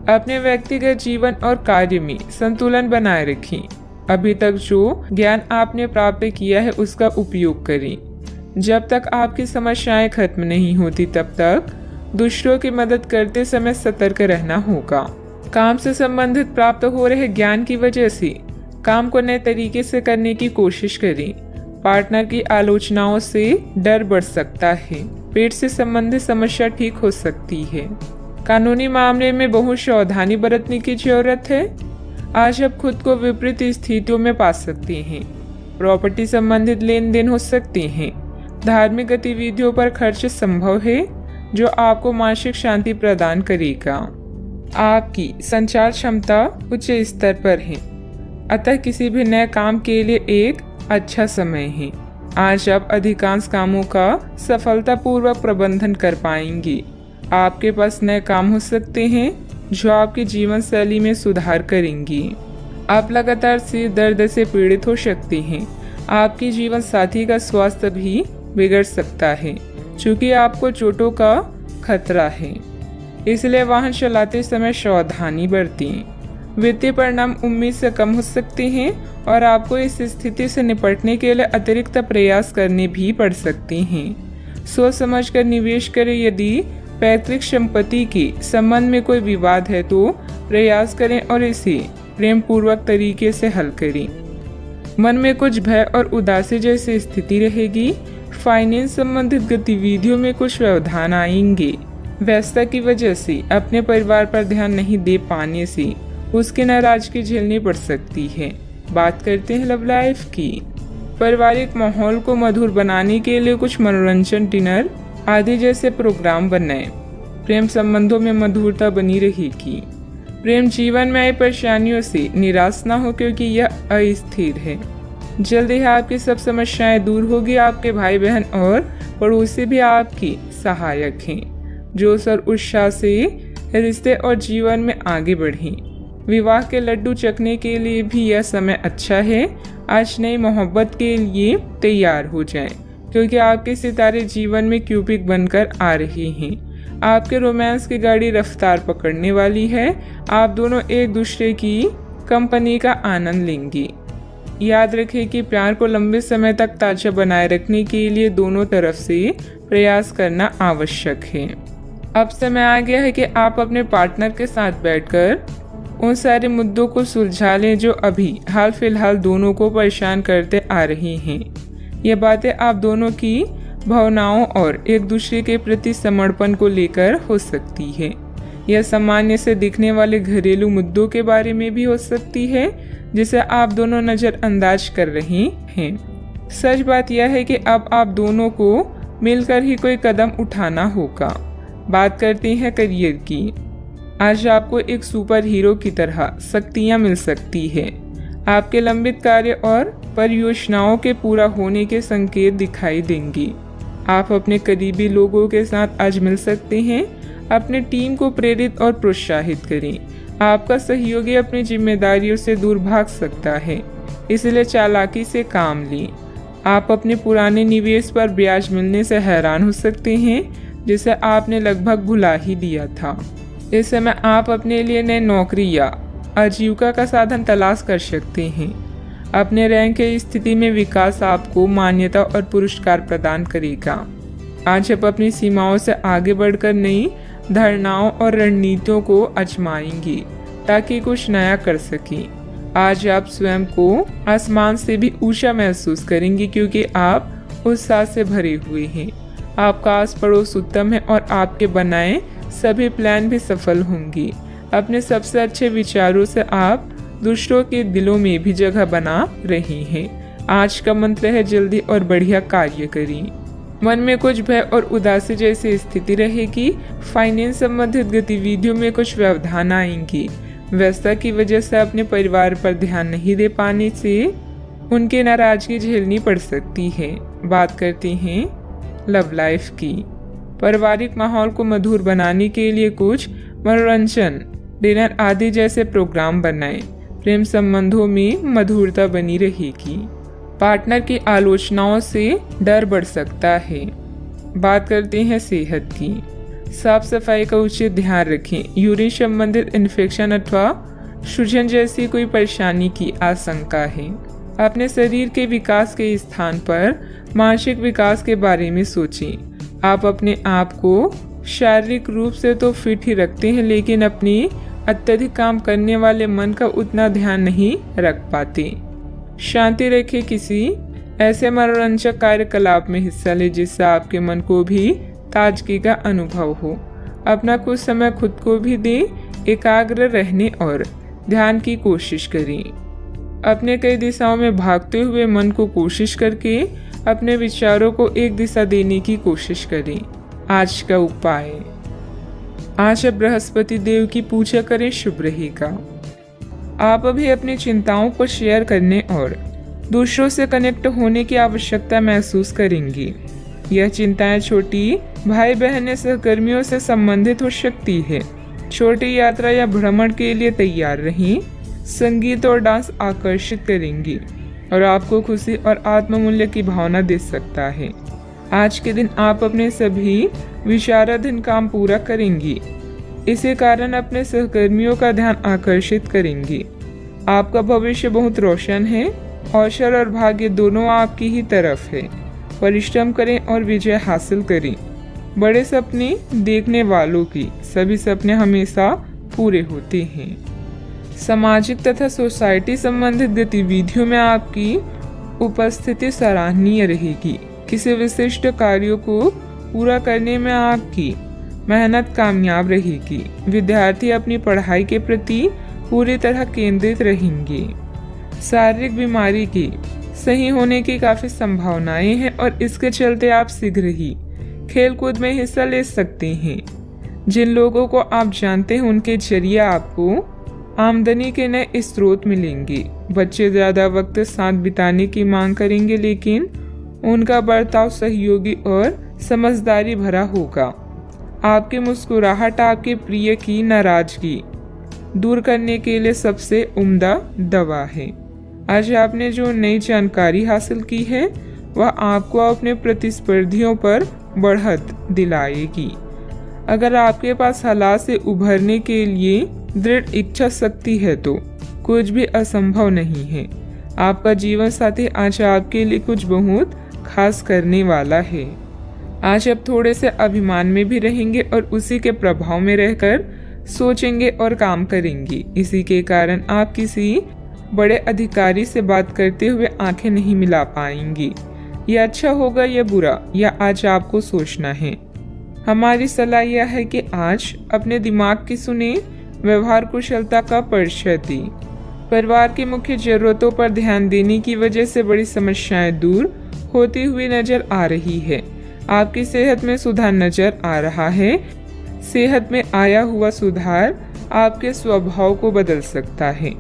Speaker 1: अपने व्यक्तिगत जीवन और कार्य में संतुलन बनाए रखें। अभी तक जो ज्ञान आपने प्राप्त किया है उसका उपयोग करें। जब तक आपकी समस्याएं खत्म नहीं होती तब तक दूसरों की मदद करते समय सतर्क रहना होगा। काम से संबंधित प्राप्त हो रहे ज्ञान की वजह से काम को नए तरीके से करने की कोशिश करें। पार्टनर की आलोचनाओं से डर बढ़ सकता है। पेट से संबंधित समस्या ठीक हो सकती है। कानूनी मामले में बहुत सावधानी बरतने की जरूरत है। आज आप खुद को विपरीत स्थितियों में पा सकते हैं। प्रॉपर्टी संबंधित लेन देन हो सकते हैं। धार्मिक गतिविधियों पर खर्च संभव है जो आपको मानसिक शांति प्रदान करेगा। आपकी संचार क्षमता उच्च स्तर पर है, अतः किसी भी नए काम के लिए एक अच्छा समय है। आज आप अधिकांश कामों का सफलतापूर्वक प्रबंधन कर पाएंगे। आपके पास नए काम हो सकते हैं जो आपकी जीवन शैली में सुधार करेंगे। आप लगातार सिर दर्द से पीड़ित हो सकते हैं। आपकी जीवन साथी का स्वास्थ्य भी बिगड़ सकता है क्योंकि आपको चोटों का खतरा है, इसलिए वाहन चलाते समय सावधानी बरतें। वित्तीय परिणाम उम्मीद से कम हो सकते हैं और आपको इस स्थिति से निपटने के लिए अतिरिक्त प्रयास करने भी पड़ सकते हैं। सोच समझ कर निवेश करें। यदि पैतृक संपत्ति के संबंध में कोई विवाद है तो प्रयास करें और इसे प्रेम पूर्वक तरीके से हल करें। मन में कुछ भय और उदासी जैसी स्थिति रहेगी। फाइनेंस संबंधित गतिविधियों में कुछ व्यवधान आएंगे। व्यस्तता की वजह से अपने परिवार पर ध्यान नहीं दे पाने से उसकी नाराजगी झेलनी पड़ सकती है। बात करते हैं लव लाइफ की। पारिवारिक माहौल को मधुर बनाने के लिए कुछ मनोरंजन, डिनर आदि जैसे प्रोग्राम बनाएं। प्रेम संबंधों में मधुरता बनी रहेगी। प्रेम जीवन में आई परेशानियों से निराश न हो क्योंकि यह अस्थिर है। जल्दी ही आपकी सब समस्याएं दूर होगी। आपके भाई बहन और पड़ोसी भी आपकी सहायक हैं। जोश और उत्साह से रिश्ते और जीवन में आगे बढ़ें। विवाह के लड्डू चखने के लिए भी यह समय अच्छा है। आज नई मोहब्बत के लिए तैयार हो जाएं, क्योंकि आपके सितारे जीवन में क्यूपिड बनकर आ रहे हैं। आपके रोमांस की गाड़ी रफ्तार पकड़ने वाली है। आप दोनों एक दूसरे की कंपनी का आनंद लेंगे। याद रखें कि प्यार को लंबे समय तक ताजा बनाए रखने के लिए दोनों तरफ से प्रयास करना आवश्यक है। अब समय आ गया है कि आप अपने पार्टनर के साथ बैठकर उन सारे मुद्दों को सुलझा लें जो अभी हाल फिलहाल दोनों को परेशान करते आ रही हैं। ये बातें आप दोनों की भावनाओं और एक दूसरे के प्रति समर्पण को लेकर हो सकती है। यह सामान्य से दिखने वाले घरेलू मुद्दों के बारे में भी हो सकती है जिसे आप दोनों नज़रअंदाज कर रहे हैं। सच बात यह है कि अब आप दोनों को मिलकर ही कोई कदम उठाना होगा। बात करते हैं करियर की। आज आपको एक सुपर हीरो की तरह शक्तियाँ मिल सकती है। आपके लंबित कार्य और परियोजनाओं के पूरा होने के संकेत दिखाई देंगे। आप अपने करीबी लोगों के साथ आज मिल सकते हैं। अपने टीम को प्रेरित और प्रोत्साहित करें। आपका सहयोगी अपनी जिम्मेदारियों से दूर भाग सकता है, इसलिए चालाकी से काम लें। आप अपने पुराने निवेश पर ब्याज मिलने से हैरान हो सकते हैं, जिसे आपने लगभग भुला ही दिया था। इस समय आप अपने लिए नई नौकरी या आजीविका का साधन तलाश कर सकते हैं। अपने रैंक की स्थिति में विकास आपको मान्यता और पुरस्कार प्रदान करेगा। आज आप अपनी सीमाओं से आगे बढ़कर नई धारणाओं और रणनीतियों को आजमाएंगे ताकि कुछ नया कर सकें। आज आप स्वयं को आसमान से भी ऊंचा महसूस करेंगे क्योंकि आप उत्साह से भरे हुए हैं। आपका आस पड़ोस उत्तम है और आपके बनाए सभी प्लान भी सफल होंगे। अपने सबसे अच्छे विचारों से आप दूसरों के दिलों में भी जगह बना रहे हैं। आज का मंत्र है जल्दी और बढ़िया कार्य करें। मन में कुछ भय और उदासी जैसी स्थिति रहेगी। फाइनेंस संबंधित गतिविधियों में कुछ व्यवधान आएंगे। व्यस्तता की वजह से अपने परिवार पर ध्यान नहीं दे पाने से उनकी नाराजगी झेलनी पड़ सकती है। बात करते हैं लव लाइफ की। पारिवारिक माहौल को मधुर बनाने के लिए कुछ मनोरंजन, डिनर आदि जैसे प्रोग्राम बनाएं। प्रेम संबंधों में मधुरता बनी रहेगी। पार्टनर की आलोचनाओं से डर बढ़ सकता है। बात करते हैं सेहत की। साफ सफाई का उचित ध्यान रखें। यूरिन संबंधित इन्फेक्शन अथवा सूजन जैसी कोई परेशानी की आशंका है। अपने शरीर के विकास के स्थान पर मानसिक विकास के बारे में सोचें। आप अपने आप को शारीरिक रूप से तो फिट ही रखते हैं, लेकिन अपनी अत्यधिक काम करने वाले मन का उतना ध्यान नहीं रख पाते। शांति रखें। किसी ऐसे मनोरंजक कार्यकलाप में हिस्सा लें जिससे आपके मन को भी ताजगी का अनुभव हो। अपना कुछ समय खुद को भी दें। एकाग्र रहने और ध्यान की कोशिश करें। अपने कई दिशाओं में भागते हुए मन को कोशिश करके अपने विचारों को एक दिशा देने की कोशिश करें। आज का उपाय, आज आप बृहस्पति देव की पूजा करें, शुभ रहेगा। आप अभी अपनी चिंताओं को शेयर करने और दूसरों से कनेक्ट होने की आवश्यकता महसूस करेंगी। यह चिंताएं छोटी भाई बहन या सहकर्मियों से संबंधित हो सकती है। छोटी यात्रा या भ्रमण के लिए तैयार रहें। संगीत और डांस आकर्षित करेंगी और आपको खुशी और आत्ममूल्य की भावना दे सकता है। आज के दिन आप अपने सभी विचाराधीन काम पूरा करेंगी। इसी कारण अपने सहकर्मियों का ध्यान आकर्षित करेंगी। आपका भविष्य बहुत रोशन है। अवसर और भाग्य दोनों आपकी ही तरफ है। परिश्रम करें और विजय हासिल करें। बड़े सपने देखने वालों की सभी सपने हमेशा पूरे होते हैं। सामाजिक तथा सोसाइटी संबंधित गतिविधियों में आपकी उपस्थिति सराहनीय रहेगी। किसी विशिष्ट कार्यों को पूरा करने में आपकी मेहनत कामयाब रहेगी। विद्यार्थी अपनी पढ़ाई के प्रति पूरी तरह केंद्रित रहेंगे। शारीरिक बीमारी की सही होने की काफ़ी संभावनाएं हैं और इसके चलते आप शीघ्र ही खेलकूद में हिस्सा ले सकते हैं। जिन लोगों को आप जानते हैं उनके जरिए आपको आमदनी के नए स्रोत मिलेंगे। बच्चे ज़्यादा वक्त साथ बिताने की मांग करेंगे, लेकिन उनका बर्ताव सहयोगी और समझदारी भरा होगा। आपकी मुस्कुराहट आपके प्रिय की नाराजगी दूर करने के लिए सबसे उम्दा दवा है। आज आपने जो नई जानकारी हासिल की है वह आपको अपने प्रतिस्पर्धियों पर बढ़त दिलाएगी। अगर आपके पास हालात से उभरने के लिए दृढ़ इच्छा शक्ति है तो कुछ भी असंभव नहीं है। आपका जीवन साथी आज आपके लिए कुछ बहुत खास करने वाला है। आज आप थोड़े से अभिमान में भी रहेंगे और उसी के प्रभाव में रहकर सोचेंगे और काम करेंगे। इसी के कारण आप किसी बड़े अधिकारी से बात करते हुए आंखें नहीं मिला पाएंगी। यह अच्छा होगा या बुरा, यह आज आपको सोचना है। हमारी सलाह यह है कि आज अपने दिमाग की सुने, व्यवहार कुशलता का परिचय दें। परिवार की मुख्य जरूरतों पर ध्यान देने की वजह से बड़ी समस्याएं दूर होती हुई नजर आ रही है। आपकी सेहत में सुधार नजर आ रहा है। सेहत में आया हुआ सुधार आपके स्वभाव को बदल सकता है।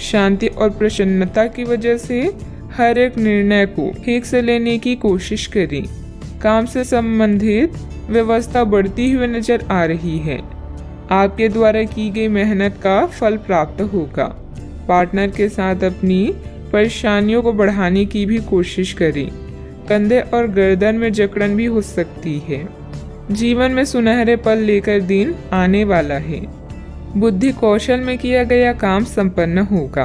Speaker 1: शांति और प्रसन्नता की वजह से हर एक निर्णय को ठीक से लेने की कोशिश करें। काम से संबंधित व्यवस्था बढ़ती हुई नजर आ रही है। आपके द्वारा की गई मेहनत का फल प्राप्त होगा। पार्टनर के साथ अपनी परेशानियों को बढ़ाने की भी कोशिश करें। कंधे और गर्दन में जकड़न भी हो सकती है। जीवन में सुनहरे पल लेकर दिन आने वाला है। बुद्धि कौशल में किया गया काम संपन्न होगा।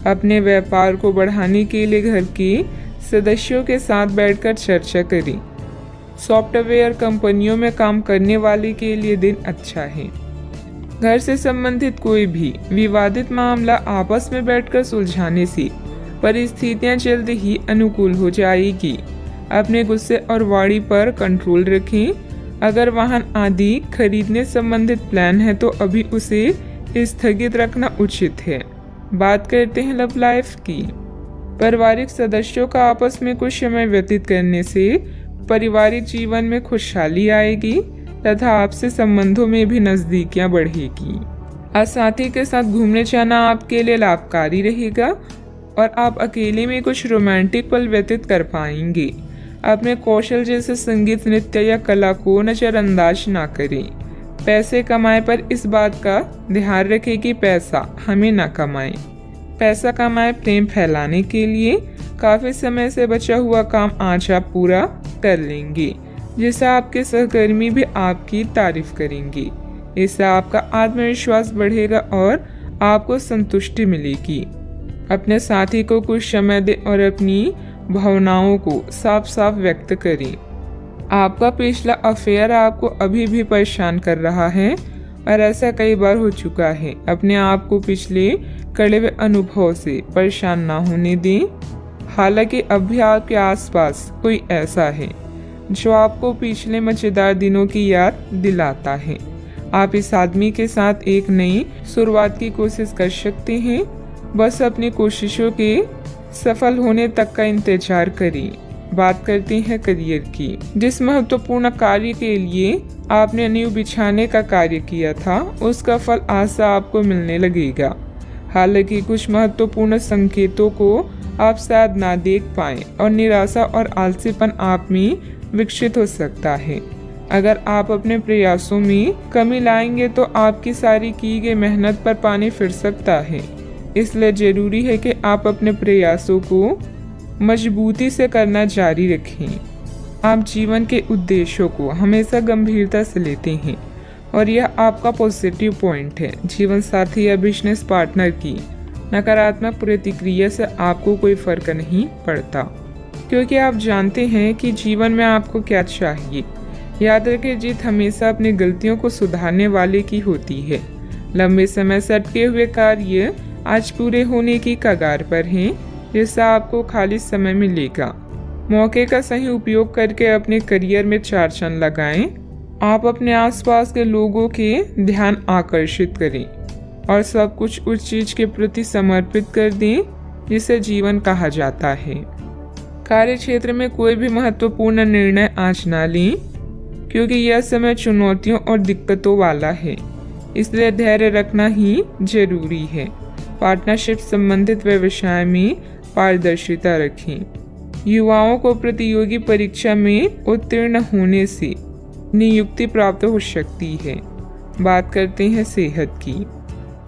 Speaker 1: अपने व्यापार को बढ़ाने के लिए घर के सदस्यों के साथ बैठकर चर्चा करें। सॉफ्टवेयर कंपनियों में काम करने वाले के लिए दिन अच्छा है। घर से संबंधित कोई भी विवादित मामला आपस में बैठकर सुलझाने से परिस्थितियां जल्द ही अनुकूल हो जाएगी। अपने गुस्से और वाणी पर कंट्रोल रखें। अगर वाहन आदि खरीदने संबंधित प्लान है तो अभी उसे स्थगित रखना उचित है। बात करते हैं लव लाइफ की। पारिवारिक सदस्यों का आपस में कुछ समय व्यतीत करने से पारिवारिक जीवन में खुशहाली आएगी तथा आपसे संबंधों में भी नजदीकियां बढ़ेगी। आज साथी के साथ घूमने जाना आपके लिए लाभकारी रहेगा और आप अकेले में कुछ रोमांटिक पल व्यतीत कर पाएंगे। अपने कौशल जैसे संगीत, नृत्य या कला को नजरअंदाज ना करें। पैसे कमाए पर इस बात का ध्यान रखें कि पैसा हमें ना कमाए। पैसा कमाए प्रेम फैलाने के लिए काफी समय से बचा हुआ काम आज आप पूरा कर लेंगे, जिससे आपके सहकर्मी भी आपकी तारीफ करेंगे। इससे आपका आत्मविश्वास बढ़ेगा और आपको संतुष्टि मिलेगी। अपने साथी को कुछ समय दें और अपनी भावनाओं को साफ साफ व्यक्त करें। आपका पिछला अफेयर आपको अभी भी परेशान कर रहा है और ऐसा कई बार हो चुका है। अपने आप को पिछले कड़वे अनुभव से परेशान ना होने दें। हालांकि अब भी आपके आसपास कोई ऐसा है जो आपको पिछले मजेदार दिनों की याद दिलाता है। आप इस आदमी के साथ एक नई शुरुआत की कोशिश कर सकते हैं। बस अपनी कोशिशों के सफल होने तक का इंतजार करें। बात करते हैं करियर की। जिस महत्वपूर्ण कार्य के लिए आपने नींव बिछाने का कार्य किया था उसका फल आज से आपको मिलने लगेगा। हालांकि कुछ महत्वपूर्ण संकेतों को आप शायद ना देख पाएं और निराशा और आलसीपन आप में विकसित हो सकता है। अगर आप अपने प्रयासों में कमी लाएंगे तो आपकी सारी की गई मेहनत पर पानी फिर सकता है। इसलिए जरूरी है कि आप अपने प्रयासों को मजबूती से करना जारी रखें। आप जीवन के उद्देश्यों को हमेशा गंभीरता से लेते हैं और यह आपका पॉजिटिव पॉइंट है। जीवन साथी या बिजनेस पार्टनर की नकारात्मक प्रतिक्रिया से आपको कोई फर्क नहीं पड़ता, क्योंकि आप जानते हैं कि जीवन में आपको क्या चाहिए। याद रखें, जीत हमेशा अपनी गलतियों को सुधारने वाले की होती है। लंबे समय से अटके हुए कार्य आज पूरे होने की कगार पर हैं, जिससे आपको खाली समय मिलेगा। मौके का सही उपयोग करके अपने करियर में 4 चांद लगाएं। आप अपने आसपास के लोगों के ध्यान आकर्षित करें और सब कुछ उस चीज के प्रति समर्पित कर दें जिसे जीवन कहा जाता है। कार्य क्षेत्र में कोई भी महत्वपूर्ण निर्णय आज ना लें, क्योंकि यह समय चुनौतियों और दिक्कतों वाला है, इसलिए धैर्य रखना ही जरूरी है। पार्टनरशिप संबंधित व्यवसाय में पारदर्शिता रखें। युवाओं को प्रतियोगी परीक्षा में उत्तीर्ण होने से नियुक्ति प्राप्त हो सकती है। बात करते हैं सेहत की।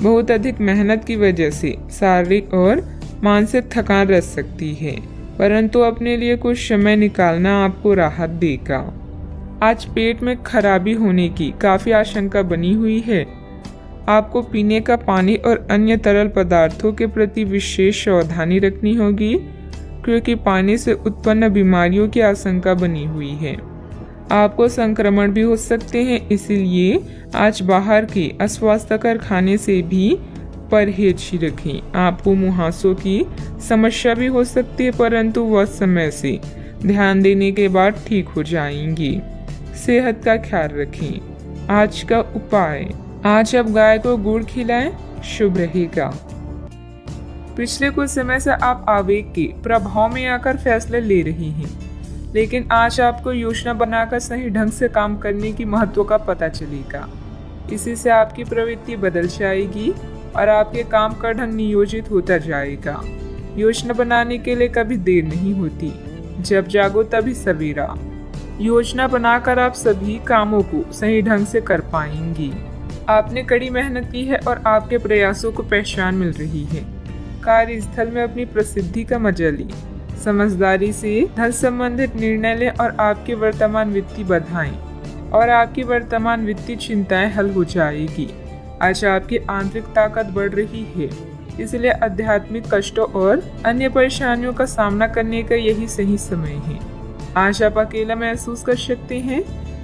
Speaker 1: बहुत अधिक मेहनत की वजह से शारीरिक और मानसिक थकान रह सकती है, परंतु अपने लिए कुछ समय निकालना आपको राहत देगा। आज पेट में खराबी होने की काफ़ी आशंका बनी हुई है। आपको पीने का पानी और अन्य तरल पदार्थों के प्रति विशेष सावधानी रखनी होगी, क्योंकि पानी से उत्पन्न बीमारियों की आशंका बनी हुई है। आपको संक्रमण भी हो सकते हैं, इसीलिए आज बाहर के अस्वास्थ्यकर खाने से भी परहेज ही रखें। आपको मुहासों की समस्या भी हो सकती है, परंतु वह समय से ध्यान देने के बाद ठीक हो जाएंगी। सेहत का ख्याल रखें। आज का उपाय, आज आप गाय को गुड़ खिलाएं, शुभ रहेगा। पिछले कुछ समय से आप आवेग के प्रभाव में आकर फैसले ले रही हैं, लेकिन आज आपको योजना बनाकर सही ढंग से काम करने की महत्व का पता चलेगा। इसी से आपकी प्रवृत्ति बदल जाएगी और आपके काम का ढंग नियोजित होता जाएगा। योजना बनाने के लिए कभी देर नहीं होती, जब जागो तभी सवेरा। योजना बनाकर आप सभी कामों को सही ढंग से कर पाएंगी। आपने कड़ी मेहनत की है और आपके प्रयासों को पहचान मिल रही है। कार्यस्थल में अपनी प्रसिद्धि का मजा लें। समझदारी से धन संबंधित निर्णय लें और आपकी वर्तमान वित्तीय बाधाएं और आपकी वर्तमान वित्तीय चिंताएं हल हो जाएगी। आज आपकी आंतरिक ताकत बढ़ रही है, इसलिए आध्यात्मिक कष्टों और अन्य परेशानियों का सामना करने का यही सही समय है। आज आप अकेला महसूस कर सकते हैं।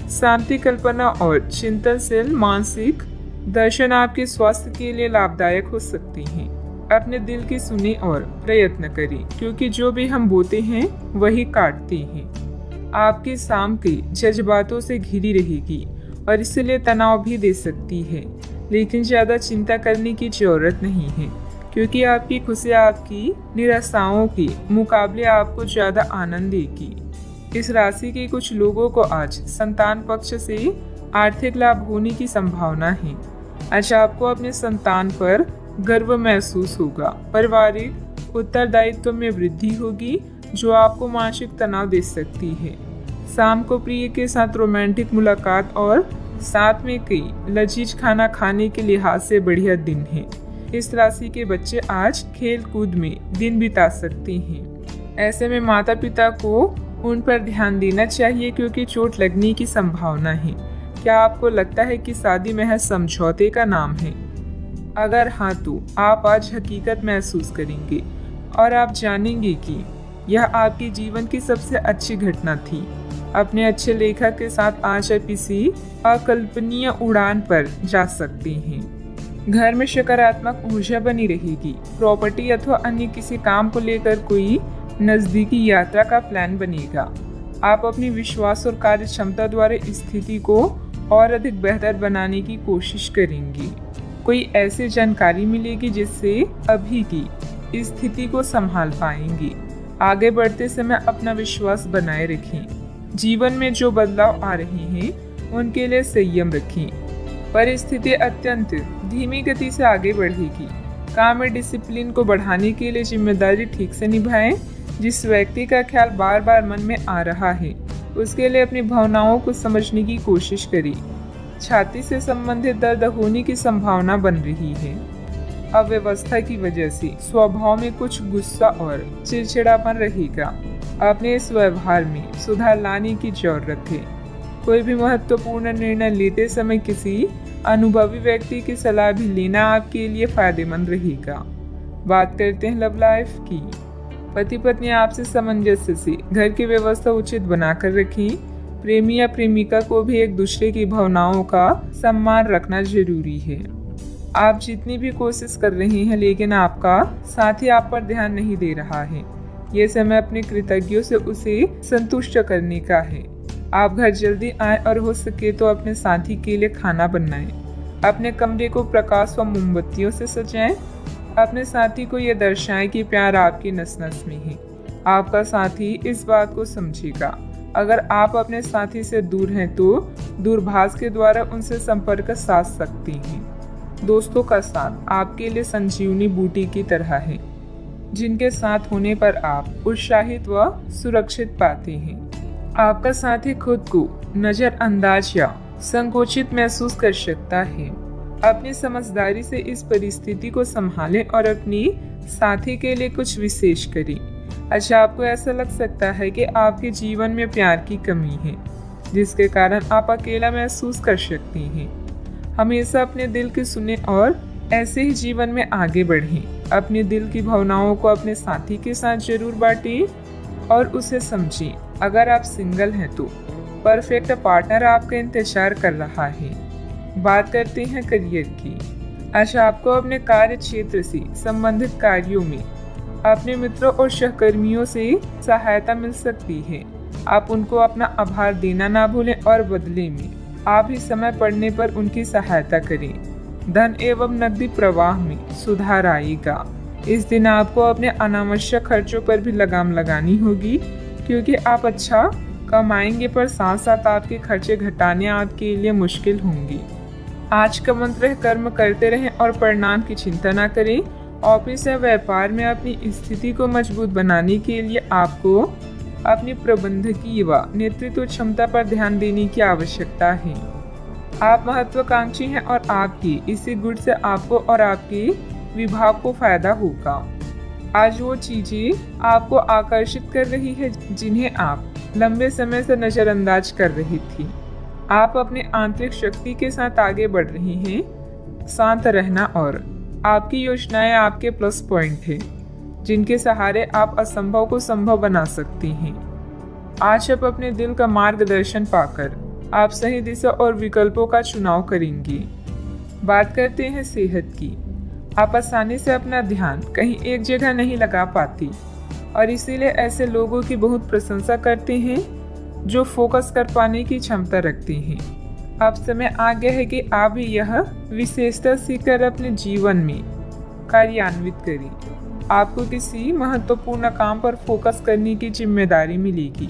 Speaker 1: शांति, कल्पना और चिंतनशील मानसिक दर्शन आपके स्वास्थ्य के लिए लाभदायक हो सकते हैं। अपने दिल की सुने और प्रयत्न करें, क्योंकि जो भी हम बोते हैं वही काटते हैं। आपकी शाम के जज्बातों से घिरी रहेगी और इसलिए तनाव भी दे सकती है, लेकिन ज़्यादा चिंता करने की जरूरत नहीं है, क्योंकि आपकी खुशी आपकी निराशाओं के मुकाबले आपको ज़्यादा आनंद देगी। इस राशि के कुछ लोगों को आज संतान पक्ष से आर्थिक लाभ होने की संभावना है। आज आपको अपने संतान पर गर्व महसूस होगा। पारिवारिक उत्तरदायित्व में वृद्धि होगी, जो आपको मानसिक तनाव दे सकती है। शाम को प्रिय के साथ रोमांटिक मुलाकात और साथ में कई लजीज खाना खाने के लिहाज से बढ़िया दिन है। इस राशि के बच्चे आज खेल कूद में दिन बिता सकते हैं। ऐसे में माता पिता को उन पर ध्यान देना चाहिए, क्योंकि चोट लगने की संभावना है। क्या आपको लगता है कि शादी महज समझौते का नाम है? अगर हाँ, तो आप आज हकीकत महसूस करेंगे और आप जानेंगे कि यह आपके जीवन की सबसे अच्छी घटना थी। अपने अच्छे लेखक के साथ आज आप किसी अकल्पनीय उड़ान पर जा सकते हैं। घर में सकारात्मक ऊर्जा बनी रहेगी। प्रॉपर्टी अथवा अन्य किसी काम को लेकर कोई नजदीकी यात्रा का प्लान बनेगा। आप अपनी विश्वास और कार्य क्षमता द्वारा स्थिति को और अधिक बेहतर बनाने की कोशिश करेंगे। कोई ऐसी जानकारी मिलेगी जिससे अभी की स्थिति को संभाल पाएंगे। आगे बढ़ते समय अपना विश्वास बनाए रखें। जीवन में जो बदलाव आ रहे हैं उनके लिए संयम रखें। परिस्थिति अत्यंत धीमी गति से आगे बढ़ेगी। काम में डिसिप्लिन को बढ़ाने के लिए जिम्मेदारी ठीक से निभाएं। जिस व्यक्ति का ख्याल बार बार मन में आ रहा है उसके लिए अपनी भावनाओं को समझने की कोशिश करें। छाती से संबंधित दर्द होने की संभावना बन रही है। अव्यवस्था की वजह से स्वभाव में कुछ गुस्सा और चिड़चिड़ापन रहेगा। अपने इस व्यवहार में सुधार लाने की जरूरत है। कोई भी महत्वपूर्ण निर्णय लेते समय किसी अनुभवी व्यक्ति की सलाह भी लेना आपके लिए फायदेमंद रहेगा। बात करते हैं लव लाइफ की। पति पत्नी आपसे सामंजस्य से घर की व्यवस्था उचित बनाकर रखें। प्रेमी या प्रेमिका को भी एक दूसरे की भावनाओं का सम्मान रखना जरूरी है। आप जितनी भी कोशिश कर रहे हैं, लेकिन आपका साथी आप पर ध्यान नहीं दे रहा है। ये समय अपने कृतज्ञों से उसे संतुष्ट करने का है। आप घर जल्दी आए और हो सके तो अपने साथी के लिए खाना बनाएं। अपने कमरे को प्रकाश व मोमबत्तियों से सजाएं। अपने साथी को यह दर्शाएं कि प्यार आपकी नस नस में है। आपका साथी इस बात को समझेगा। अगर आप अपने साथी से दूर हैं तो दूरभाष के द्वारा उनसे संपर्क साध सकती हैं। दोस्तों का साथ आपके लिए संजीवनी बूटी की तरह है, जिनके साथ होने पर आप उत्साहित व सुरक्षित पाते हैं। आपका साथी खुद को नजरअंदाज या संकोचित महसूस कर सकता है। अपनी समझदारी से इस परिस्थिति को संभालें और अपनी साथी के लिए कुछ विशेष करें। अच्छा, आपको ऐसा लग सकता है कि आपके जीवन में प्यार की कमी है, जिसके कारण आप अकेला महसूस कर सकती हैं। हमेशा अपने दिल की सुने और ऐसे ही जीवन में आगे बढ़ें। अपने दिल की भावनाओं को अपने साथी के साथ जरूर बांटें और उसे समझें। अगर आप सिंगल हैं तो परफेक्ट पार्टनर आपका इंतजार कर रहा है। बात करते हैं करियर की। अच्छा, आपको अपने कार्य क्षेत्र से संबंधित कार्यों में अपने मित्रों और सहकर्मियों से सहायता मिल सकती है। आप उनको अपना आभार देना ना भूलें और बदले में आप ही समय पड़ने पर उनकी सहायता करें। धन एवं नकदी प्रवाह में सुधार आएगा। इस दिन आपको अपने अनावश्यक खर्चों पर भी लगाम लगानी होगी, क्योंकि आप अच्छा कमाएंगे पर साथ साथ आपके खर्चे घटाने आपके लिए मुश्किल होंगी। आज का मंत्र है, कर्म करते रहें और परिणाम की चिंता न करें। ऑफिस या व्यापार में अपनी स्थिति को मजबूत बनाने के लिए आपको अपनी प्रबंधकीय व नेतृत्व क्षमता पर ध्यान देने की आवश्यकता है। आप महत्वाकांक्षी हैं और आपकी इसी गुण से आपको और आपके विभाग को फायदा होगा। आज वो चीजें आपको आकर्षित कर रही है जिन्हें आप लंबे समय से नजरअंदाज कर रही थी। आप अपने आंतरिक शक्ति के साथ आगे बढ़ रही हैं। शांत रहना और आपकी योजनाएं आपके प्लस पॉइंट हैं, जिनके सहारे आप असंभव को संभव बना सकती हैं। आज आप अपने दिल का मार्गदर्शन पाकर आप सही दिशा और विकल्पों का चुनाव करेंगी। बात करते हैं सेहत की। आप आसानी से अपना ध्यान कहीं एक जगह नहीं लगा पाती और इसीलिए ऐसे लोगों की बहुत प्रशंसा करते हैं जो फोकस कर पाने की क्षमता रखते हैं। अब समय आ गया है कि आप भी यह विशेषता सीखकर अपने जीवन में कार्यान्वित करें। आपको किसी महत्वपूर्ण काम पर फोकस करने की जिम्मेदारी मिलेगी।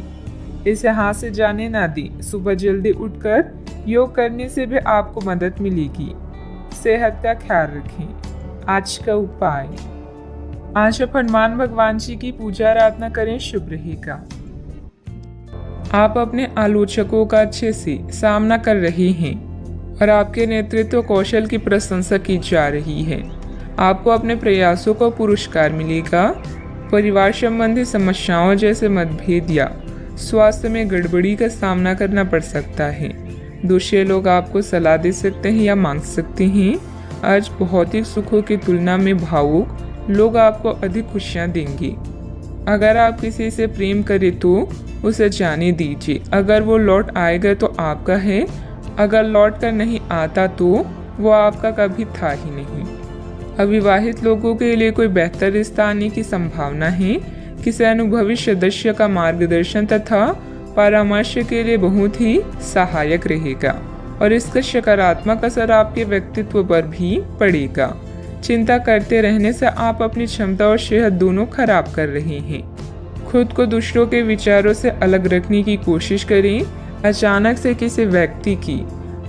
Speaker 1: इसे हाथ से जाने ना दें। सुबह जल्दी उठकर योग करने से भी आपको मदद मिलेगी। सेहत का ख्याल रखें। आज का उपाय, आज आप हनुमान भगवान जी की पूजा आराधना करें, शुभ रहेगा। आप अपने आलोचकों का अच्छे से सामना कर रहे हैं और आपके नेतृत्व कौशल की प्रशंसा की जा रही है। आपको अपने प्रयासों को पुरस्कार मिलेगा। परिवार संबंधी समस्याओं जैसे मतभेद या स्वास्थ्य में गड़बड़ी का सामना करना पड़ सकता है। दूसरे लोग आपको सलाह दे सकते हैं या मांग सकते हैं। आज भौतिक सुखों की तुलना में भावुक लोग आपको अधिक खुशियां देंगे। अगर आप किसी से प्रेम करें तो उसे जाने दीजिए। अगर वो लौट आएगा तो आपका है, अगर लौट कर नहीं आता तो वो आपका कभी था ही नहीं। अविवाहित लोगों के लिए कोई बेहतर रिश्ता आने की संभावना है। किसी अनुभवी सदस्य का मार्गदर्शन तथा परामर्श के लिए बहुत ही सहायक रहेगा और इसका सकारात्मक असर आपके व्यक्तित्व पर भी पड़ेगा। चिंता करते रहने से आप अपनी क्षमता और सेहत दोनों खराब कर रहे हैं। खुद को दूसरों के विचारों से अलग रखने की कोशिश करें। अचानक से किसी व्यक्ति की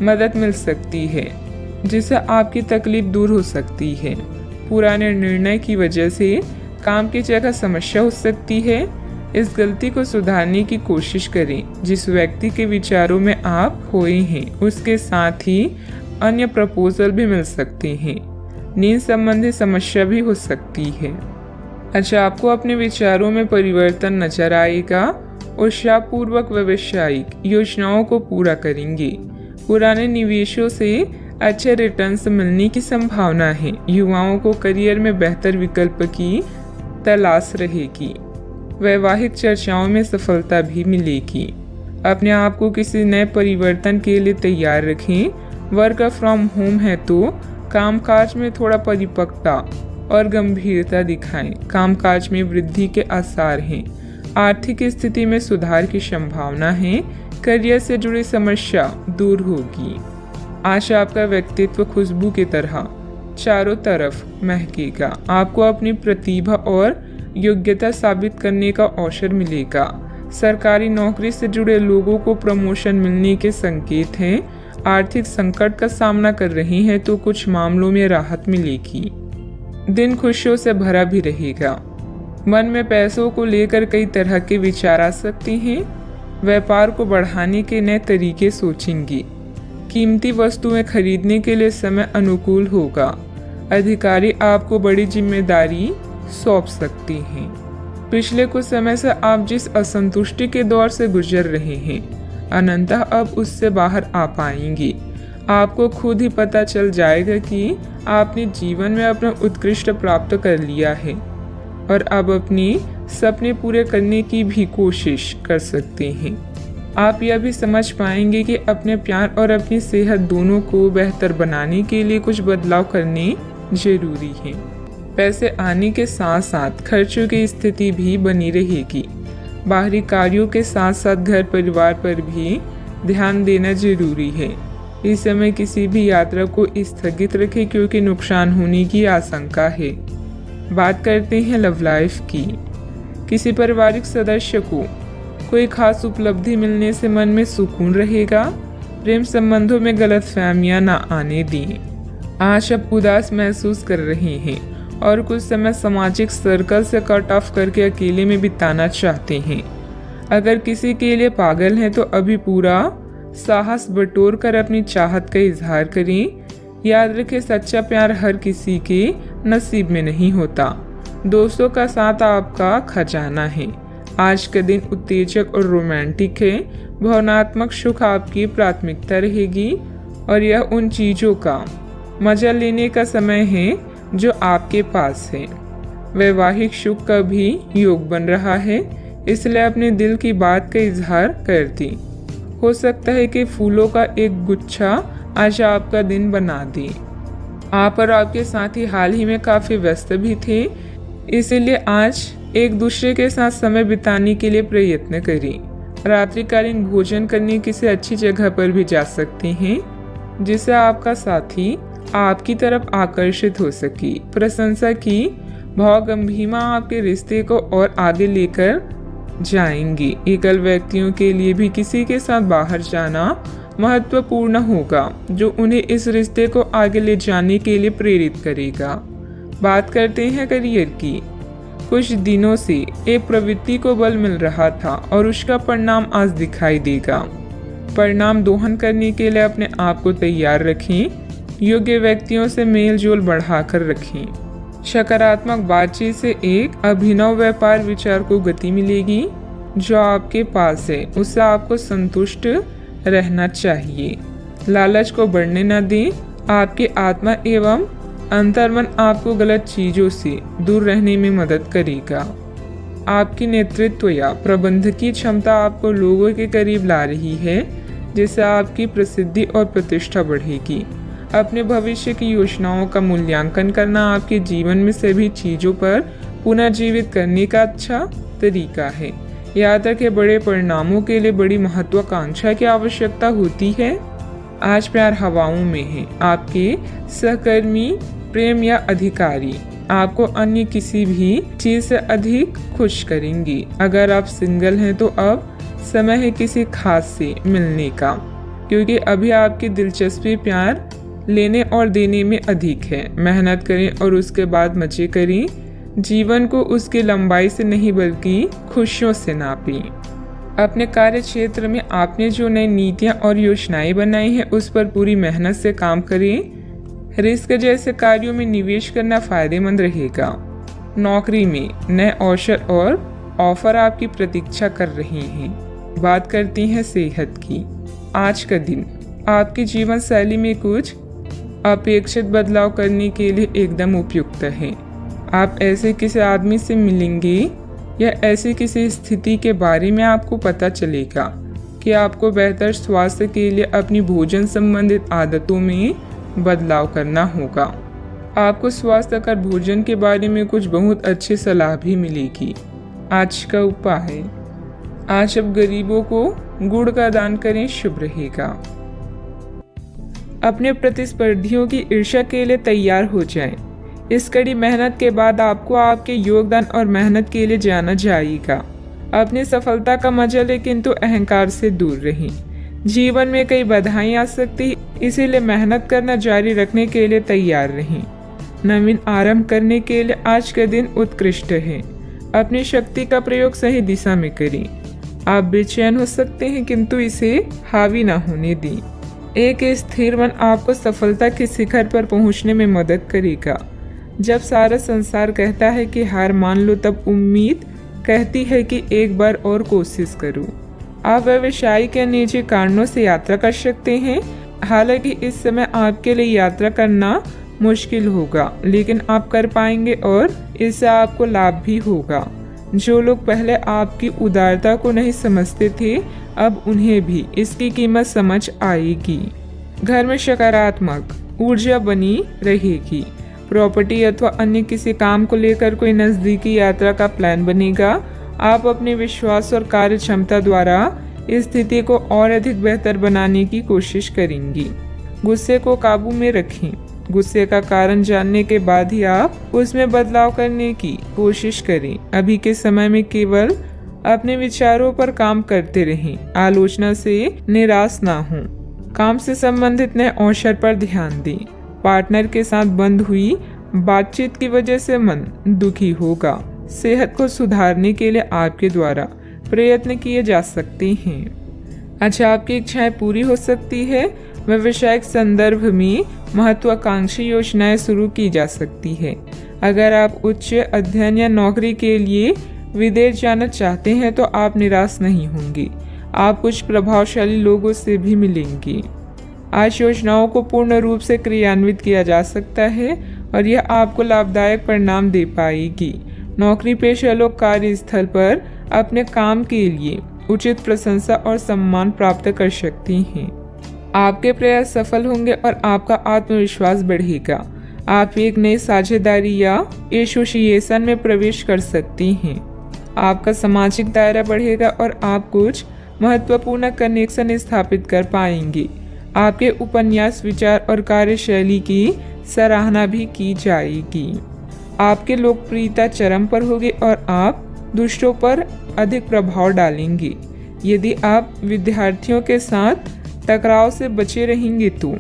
Speaker 1: मदद मिल सकती है जिससे आपकी तकलीफ दूर हो सकती है। पुराने निर्णय की वजह से काम की जगह समस्या हो सकती है। इस गलती को सुधारने की कोशिश करें। जिस व्यक्ति के विचारों में आप खोए हैं उसके साथ ही अन्य प्रपोजल भी मिल सकते हैं। नींद संबंधी समस्या भी हो सकती है। अच्छा, आपको अपने विचारों में परिवर्तन नजर आएगा। उत्साहपूर्वक व्यावसायिक योजनाओं को पूरा करेंगे। पुराने निवेशों से अच्छे रिटर्न्स मिलने की संभावना है। युवाओं को करियर में बेहतर विकल्प की तलाश रहेगी। वैवाहिक चर्चाओं में सफलता भी मिलेगी। अपने आप को किसी नए परिवर्तन के लिए तैयार रखें। वर्क फ्रॉम होम है तो कामकाज में थोड़ा परिपक्वता और गंभीरता दिखाएं। कामकाज में वृद्धि के आसार हैं। आर्थिक स्थिति में सुधार की संभावना है। करियर से जुड़ी समस्या दूर होगी। आज आपका व्यक्तित्व खुशबू की तरह चारों तरफ महकेगा। आपको अपनी प्रतिभा और योग्यता साबित करने का अवसर मिलेगा। सरकारी नौकरी से जुड़े लोगों को प्रमोशन मिलने के संकेत हैं। आर्थिक संकट का सामना कर रही हैं तो कुछ मामलों में राहत मिलेगी। दिन खुशियों से भरा भी रहेगा। मन में पैसों को लेकर कई तरह के विचार आ सकते हैं। व्यापार को बढ़ाने के नए तरीके सोचेंगी। कीमती वस्तुएं खरीदने के लिए समय अनुकूल होगा। अधिकारी आपको बड़ी जिम्मेदारी सौंप सकते हैं। पिछले कुछ समय से आप जिस असंतुष्टि के दौर से गुजर रहे हैं, अनंतः अब उससे बाहर आ पाएंगी। आपको खुद ही पता चल जाएगा कि आपने जीवन में अपना उत्कृष्ट प्राप्त कर लिया है और अब अपनी सपने पूरे करने की भी कोशिश कर सकते हैं। आप यह भी समझ पाएंगे कि अपने प्यार और अपनी सेहत दोनों को बेहतर बनाने के लिए कुछ बदलाव करने जरूरी है। पैसे आने के साथ साथ खर्चों की स्थिति भी बनी रहेगी। बाहरी कार्यों के साथ साथ घर परिवार पर भी ध्यान देना जरूरी है। इस समय किसी भी यात्रा को स्थगित रखें क्योंकि नुकसान होने की आशंका है। बात करते हैं लव लाइफ की। किसी पारिवारिक सदस्य को कोई खास उपलब्धि मिलने से मन में सुकून रहेगा। प्रेम संबंधों में गलतफहमियां ना आने दें। आज आप उदास महसूस कर रहे हैं और कुछ समय सामाजिक सर्कल से कट ऑफ करके अकेले में बिताना चाहते हैं। अगर किसी के लिए पागल हैं तो अभी पूरा साहस बटोर कर अपनी चाहत का इजहार करें। याद रखें, सच्चा प्यार हर किसी के नसीब में नहीं होता। दोस्तों का साथ आपका खजाना है। आज का दिन उत्तेजक और रोमांटिक है। भावनात्मक सुख आपकी प्राथमिकता रहेगी और यह उन चीजों का मजा लेने का समय है जो आपके पास है। वैवाहिक सुख का भी योग बन रहा है, इसलिए अपने दिल की बात का इजहार कर दी। हो सकता है कि फूलों का एक गुच्छा आज आपका दिन बना दे। आप और आपके साथी हाल ही में काफी व्यस्त भी थे, इसीलिए आज एक दूसरे के साथ समय बिताने के लिए प्रयत्न करें। रात्रिकालीन भोजन करने किसी अच्छी जगह पर भी जा सकते हैं जिससे आपका साथी आपकी तरफ आकर्षित हो सके। प्रशंसा की भावगंभीरता आपके रिश्ते को और आगे लेकर जाएंगे। एकल व्यक्तियों के लिए भी किसी के साथ बाहर जाना महत्वपूर्ण होगा जो उन्हें इस रिश्ते को आगे ले जाने के लिए प्रेरित करेगा। बात करते हैं करियर की। कुछ दिनों से एक प्रवृत्ति को बल मिल रहा था और उसका परिणाम आज दिखाई देगा। परिणाम दोहन करने के लिए अपने आप को तैयार रखें। योग्य व्यक्तियों से मेल जोल बढ़ाकर रखें। सकारात्मक बातचीत से एक अभिनव व्यापार विचार को गति मिलेगी। जो आपके पास है उससे आपको संतुष्ट रहना चाहिए। लालच को बढ़ने न दें। आपकी आत्मा एवं अंतर्मन आपको गलत चीजों से दूर रहने में मदद करेगा। आपकी नेतृत्व या प्रबंधकीय क्षमता आपको लोगों के करीब ला रही है, जिससे आपकी प्रसिद्धि और प्रतिष्ठा बढ़ेगी। अपने भविष्य की योजनाओं का मूल्यांकन करना आपके जीवन में सभी चीजों पर पुनर्जीवित करने का अच्छा तरीका है। याद रखें, बड़े परिणामों के लिए बड़ी महत्वाकांक्षा की आवश्यकता होती है। आज प्यार हवाओं में है। आपके सहकर्मी, प्रेम या अधिकारी आपको अन्य किसी भी चीज से अधिक खुश करेंगी। अगर आप सिंगल हैं तो अब समय है किसी खास से मिलने का, क्योंकि अभी आपकी दिलचस्पी प्यार लेने और देने में अधिक है। मेहनत करें और उसके बाद मजे करें। जीवन को उसकी लंबाई से नहीं बल्कि खुशियों से नापें। अपने कार्य क्षेत्र में आपने जो नई नीतियां और योजनाएं बनाई हैं उस पर पूरी मेहनत से काम करें। रिस्क जैसे कार्यों में निवेश करना फायदेमंद रहेगा। नौकरी में नए अवसर और ऑफर आपकी प्रतीक्षा कर रहे हैं। बात करती हैं सेहत की। आज का दिन आपकी जीवन शैली में कुछ अपेक्षित बदलाव करने के लिए एकदम उपयुक्त है। आप ऐसे किसी आदमी से मिलेंगे या ऐसी किसी स्थिति के बारे में आपको पता चलेगा कि आपको बेहतर स्वास्थ्य के लिए अपनी भोजन संबंधित आदतों में बदलाव करना होगा। आपको स्वास्थ्यकर भोजन के बारे में कुछ बहुत अच्छी सलाह भी मिलेगी। आज का उपाय, आज आप गरीबों को गुड़ का दान करें, शुभ रहेगा। अपने प्रतिस्पर्धियों की ईर्ष्या के लिए तैयार हो जाएं। इस कड़ी मेहनत के बाद आपको आपके योगदान और मेहनत के लिए जाना जाएगा। अपनी सफलता का मजा लें, किंतु अहंकार से दूर रहें। जीवन में कई बाधाएं आ सकती हैं, इसीलिए मेहनत करना जारी रखने के लिए तैयार रहें। नवीन आरंभ करने के लिए आज का दिन उत्कृष्ट है। अपनी शक्ति का प्रयोग सही दिशा में करें। आप बेचैन हो सकते हैं, किंतु इसे हावी ना होने दें। एक स्थिर मन आपको सफलता के शिखर पर पहुंचने में मदद करेगा। जब सारा संसार कहता है कि हार मान लो, तब उम्मीद कहती है कि एक बार और कोशिश करो। आप व्यवसायिक या निजी कारणों से यात्रा कर सकते हैं। हालांकि इस समय आपके लिए यात्रा करना मुश्किल होगा, लेकिन आप कर पाएंगे और इससे आपको लाभ भी होगा। जो लोग पहले आपकी उदारता को नहीं समझते थे, अब उन्हें भी इसकी कीमत समझ आएगी। घर में सकारात्मक ऊर्जा बनी रहेगी। प्रॉपर्टी अथवा अन्य किसी काम को लेकर कोई नजदीकी यात्रा का प्लान बनेगा। आप अपने विश्वास और कार्य क्षमता द्वारा स्थिति को और अधिक बेहतर बनाने की कोशिश करेंगी। गुस्से को काबू में रखें। गुस्से का कारण जानने के बाद ही आप उसमें बदलाव करने की कोशिश करें। अभी के समय में केवल अपने विचारों पर काम करते रहें। आलोचना से निराश ना हों। काम से संबंधित नए अवसर पर ध्यान दें। पार्टनर के साथ बंद हुई बातचीत की वजह से मन दुखी होगा। सेहत को सुधारने के लिए आपके द्वारा प्रयत्न किए जा सकते हैं। अच्छा, आपकी इच्छाएं पूरी हो सकती है। व्यवसायिक संदर्भ में महत्वाकांक्षी योजनाएं शुरू की जा सकती है। अगर आप उच्च अध्ययन या नौकरी के लिए विदेश जाना चाहते हैं तो आप निराश नहीं होंगे। आप कुछ प्रभावशाली लोगों से भी मिलेंगे। आज योजनाओं को पूर्ण रूप से क्रियान्वित किया जा सकता है और यह आपको लाभदायक परिणाम दे पाएगी। नौकरी पेशा लोग कार्यस्थल पर अपने काम के लिए उचित प्रशंसा और सम्मान प्राप्त कर सकते हैं। आपके प्रयास सफल होंगे और आपका आत्मविश्वास बढ़ेगा। आप एक नई साझेदारी या एसोसिएशन में प्रवेश कर सकती हैं। आपका सामाजिक दायरा बढ़ेगा और आप कुछ महत्वपूर्ण कनेक्शन स्थापित कर पाएंगे। आपके उपन्यास, विचार और कार्यशैली की सराहना भी की जाएगी। आपकी लोकप्रियता चरम पर होगी और आप दूसरों पर अधिक प्रभाव डालेंगे। यदि आप विद्यार्थियों के साथ टकराव से बचे रहेंगे तो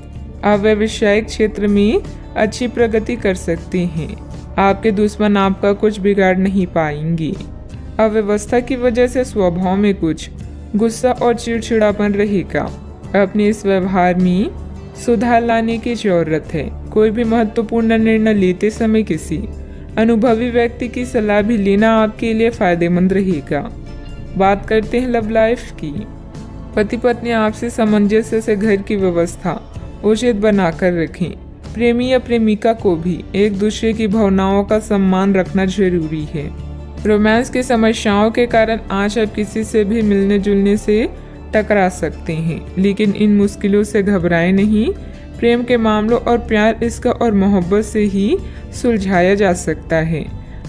Speaker 1: आप व्यावसायिक क्षेत्र में अच्छी प्रगति कर सकते हैं। आपके दुश्मन आपका कुछ बिगाड़ नहीं पाएंगे। अव्यवस्था की वजह से स्वभाव में कुछ गुस्सा और चिड़चिड़ापन रहेगा। अपने इस व्यवहार में सुधार लाने की जरूरत है। कोई भी महत्वपूर्ण निर्णय लेते समय किसी अनुभवी व्यक्ति की सलाह भी लेना आपके लिए फायदेमंद रहेगा। बात करते हैं लव लाइफ की। पति पत्नी आपसी सामंजस्य से घर की व्यवस्था उचित बनाकर रखें। प्रेमी या प्रेमिका को भी एक दूसरे की भावनाओं का सम्मान रखना जरूरी है। रोमांस की समस्याओं के कारण आज आप किसी से भी मिलने जुलने से टकरा सकते हैं, लेकिन इन मुश्किलों से घबराएं नहीं। प्रेम के मामलों और प्यार, इश्क और मोहब्बत से ही सुलझाया जा सकता है।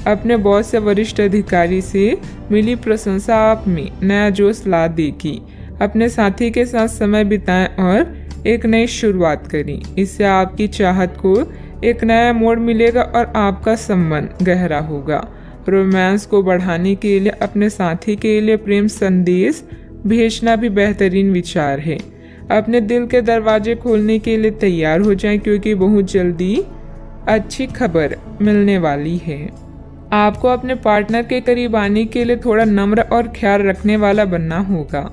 Speaker 1: अपने बॉस या वरिष्ठ अधिकारी से मिली प्रशंसा आप में नया जोश ला देगी। अपने साथी के साथ समय बिताएं और एक नई शुरुआत करें। इससे आपकी चाहत को एक नया मोड़ मिलेगा और आपका संबंध गहरा होगा। रोमांस को बढ़ाने के लिए अपने साथी के लिए प्रेम संदेश भेजना भी बेहतरीन विचार है। अपने दिल के दरवाजे खोलने के लिए तैयार हो जाएं, क्योंकि बहुत जल्दी अच्छी खबर मिलने वाली है। आपको अपने पार्टनर के करीब आने के लिए थोड़ा नम्र और ख्याल रखने वाला बनना होगा।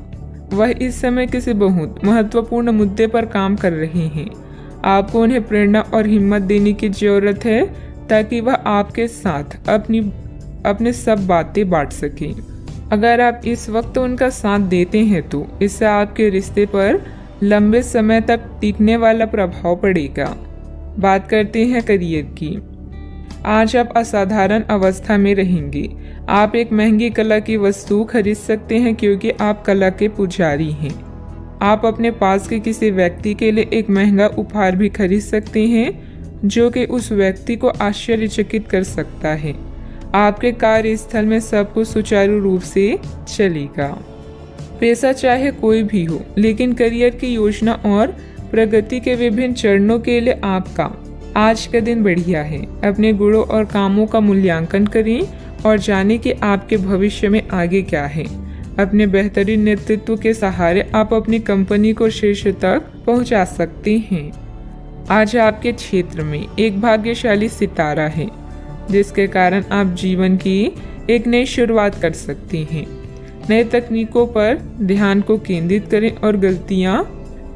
Speaker 1: वह इस समय किसी बहुत महत्वपूर्ण मुद्दे पर काम कर रहे हैं। आपको उन्हें प्रेरणा और हिम्मत देने की जरूरत है ताकि वह आपके साथ अपने सब बातें बांट सकें। अगर आप इस वक्त उनका साथ देते हैं तो इससे आपके रिश्ते पर लंबे समय तक टिकने वाला प्रभाव पड़ेगा। बात करते हैं करियर की। आज आप असाधारण अवस्था में रहेंगे। आप एक महंगी कला की वस्तु खरीद सकते हैं, क्योंकि आप कला के पुजारी हैं। आप अपने पास के किसी व्यक्ति के लिए एक महंगा उपहार भी खरीद सकते हैं जो कि उस व्यक्ति को आश्चर्यचकित कर सकता है। आपके कार्यस्थल में सब कुछ सुचारू रूप से चलेगा। पेशा चाहे कोई भी हो, लेकिन करियर की योजना और प्रगति के विभिन्न चरणों के लिए आपका आज का दिन बढ़िया है। अपने गुणों और कामों का मूल्यांकन करें और जानें कि आपके भविष्य में आगे क्या है। अपने बेहतरीन नेतृत्व के सहारे आप अपनी कंपनी को शीर्ष तक पहुंचा सकते हैं। आज आपके क्षेत्र में एक भाग्यशाली सितारा है, जिसके कारण आप जीवन की एक नई शुरुआत कर सकते हैं। नए तकनीकों पर ध्यान को केंद्रित करें और गलतियां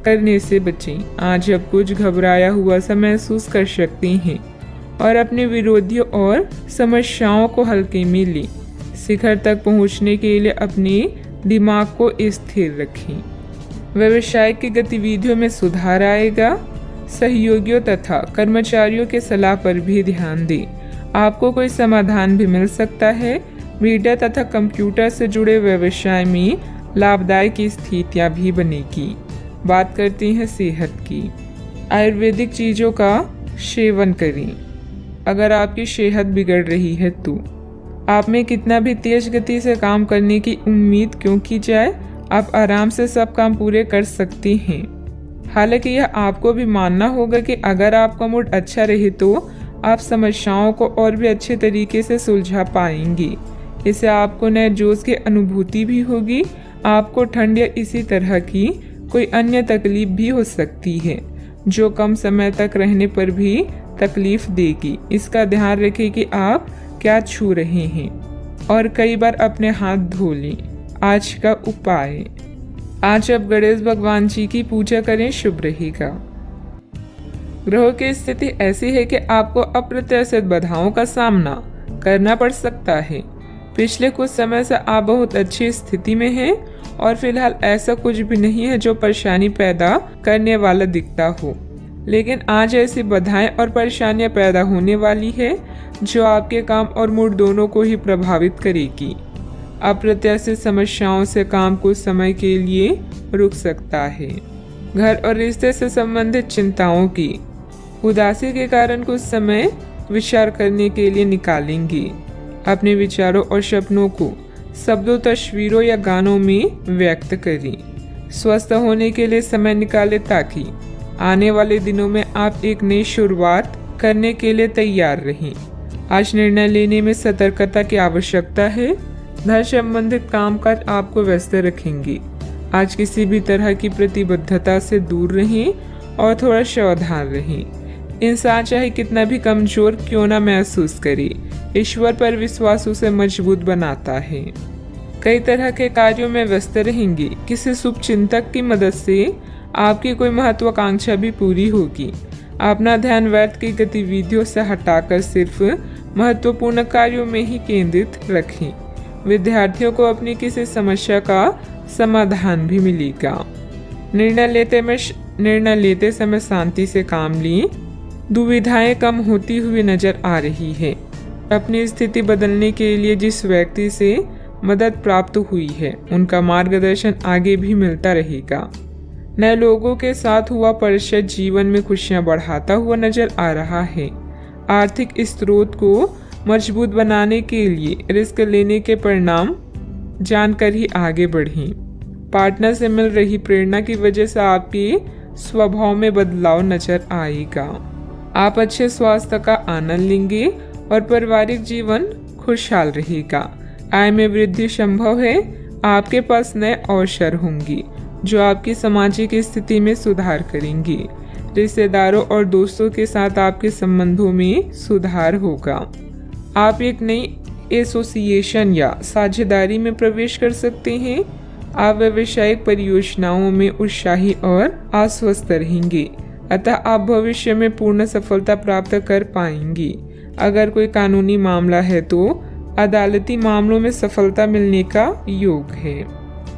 Speaker 1: करने से बचें। आज आप कुछ घबराया हुआ सा महसूस कर सकते हैं और अपने विरोधियों और समस्याओं को हल्के में लें। शिखर तक पहुंचने के लिए अपने दिमाग को स्थिर रखें। व्यवसायिक की गतिविधियों में सुधार आएगा। सहयोगियों तथा कर्मचारियों के सलाह पर भी ध्यान दें। आपको कोई समाधान भी मिल सकता है। मीडिया तथा कंप्यूटर से जुड़े व्यवसाय में लाभदायक स्थितियां भी बनेगी। बात करते हैं सेहत की। आयुर्वेदिक चीज़ों का सेवन करें। अगर आपकी सेहत बिगड़ रही है तो आप में कितना भी तेज गति से काम करने की उम्मीद क्यों की जाए, आप आराम से सब काम पूरे कर सकते हैं। हालांकि यह आपको भी मानना होगा कि अगर आपका मूड अच्छा रहे तो आप समस्याओं को और भी अच्छे तरीके से सुलझा पाएंगे। इससे आपको नए जोश की अनुभूति भी होगी। आपको ठंड या इसी तरह की कोई अन्य तकलीफ भी हो सकती है, जो कम समय तक रहने पर भी तकलीफ देगी। इसका ध्यान रखें कि आप क्या छू रहे हैं और कई बार अपने हाथ धो लें। आज का उपाय, आज आप गणेश भगवान जी की पूजा करें, शुभ रहेगा। ग्रहों की स्थिति ऐसी है कि आपको अप्रत्याशित बाधाओं का सामना करना पड़ सकता है। पिछले कुछ समय से आप बहुत अच्छी स्थिति में हैं और फिलहाल ऐसा कुछ भी नहीं है जो परेशानी पैदा करने वाला दिखता हो, लेकिन आज ऐसी बाधाएं और परेशानियां पैदा होने वाली है जो आपके काम और मूड दोनों को ही प्रभावित करेगी। अप्रत्याशित समस्याओं से काम कुछ समय के लिए रुक सकता है। घर और रिश्ते से संबंधित चिंताओं की उदासी के कारण कुछ समय विचार करने के लिए निकालेंगे। अपने विचारों और सपनों को शब्दों, तस्वीरों या गानों में व्यक्त करें। स्वस्थ होने के लिए समय निकालें ताकि आने वाले दिनों में आप एक नई शुरुआत करने के लिए तैयार रहें। आज निर्णय लेने में सतर्कता की आवश्यकता है। धन संबंधित कामकाज आपको व्यस्त रखेंगे। आज किसी भी तरह की प्रतिबद्धता से दूर रहें और थोड़ा सावधान रहें। इंसान चाहे कितना भी कमजोर क्यों ना महसूस करे, ईश्वर पर विश्वास उसे मजबूत बनाता है। कई तरह के कार्यों में व्यस्त रहेंगे। किसी शुभ चिंतक की मदद से आपकी कोई महत्वाकांक्षा भी पूरी होगी। अपना ध्यान व्यर्थ की गतिविधियों से हटाकर सिर्फ महत्वपूर्ण कार्यों में ही केंद्रित रखें। विद्यार्थियों को अपनी किसी समस्या का समाधान भी मिलेगा। निर्णय लेते समय शांति से काम लें। दुविधाएं कम होती हुई नजर आ रही है। अपनी स्थिति बदलने के लिए जिस व्यक्ति से मदद प्राप्त हुई है, उनका मार्गदर्शन आगे भी मिलता रहेगा। नए लोगों के साथ हुआ परिचय जीवन में खुशियां बढ़ाता हुआ नजर आ रहा है। आर्थिक स्रोत को मजबूत बनाने के लिए रिस्क लेने के परिणाम जानकर ही आगे बढ़ें। पार्टनर से मिल रही प्रेरणा की वजह से आपके स्वभाव में बदलाव नजर आएगा। आप अच्छे स्वास्थ्य का आनंद लेंगे और पारिवारिक जीवन खुशहाल रहेगा। आय में वृद्धि संभव है। आपके पास नए अवसर होंगे जो आपकी सामाजिक स्थिति में सुधार करेंगे। रिश्तेदारों और दोस्तों के साथ आपके संबंधों में सुधार होगा। आप एक नई एसोसिएशन या साझेदारी में प्रवेश कर सकते हैं। आप व्यावसायिक परियोजनाओं में उत्साही और आश्वस्त रहेंगे, अतः आप भविष्य में पूर्ण सफलता प्राप्त कर पाएंगे। अगर कोई कानूनी मामला है तो अदालती मामलों में सफलता मिलने का योग है।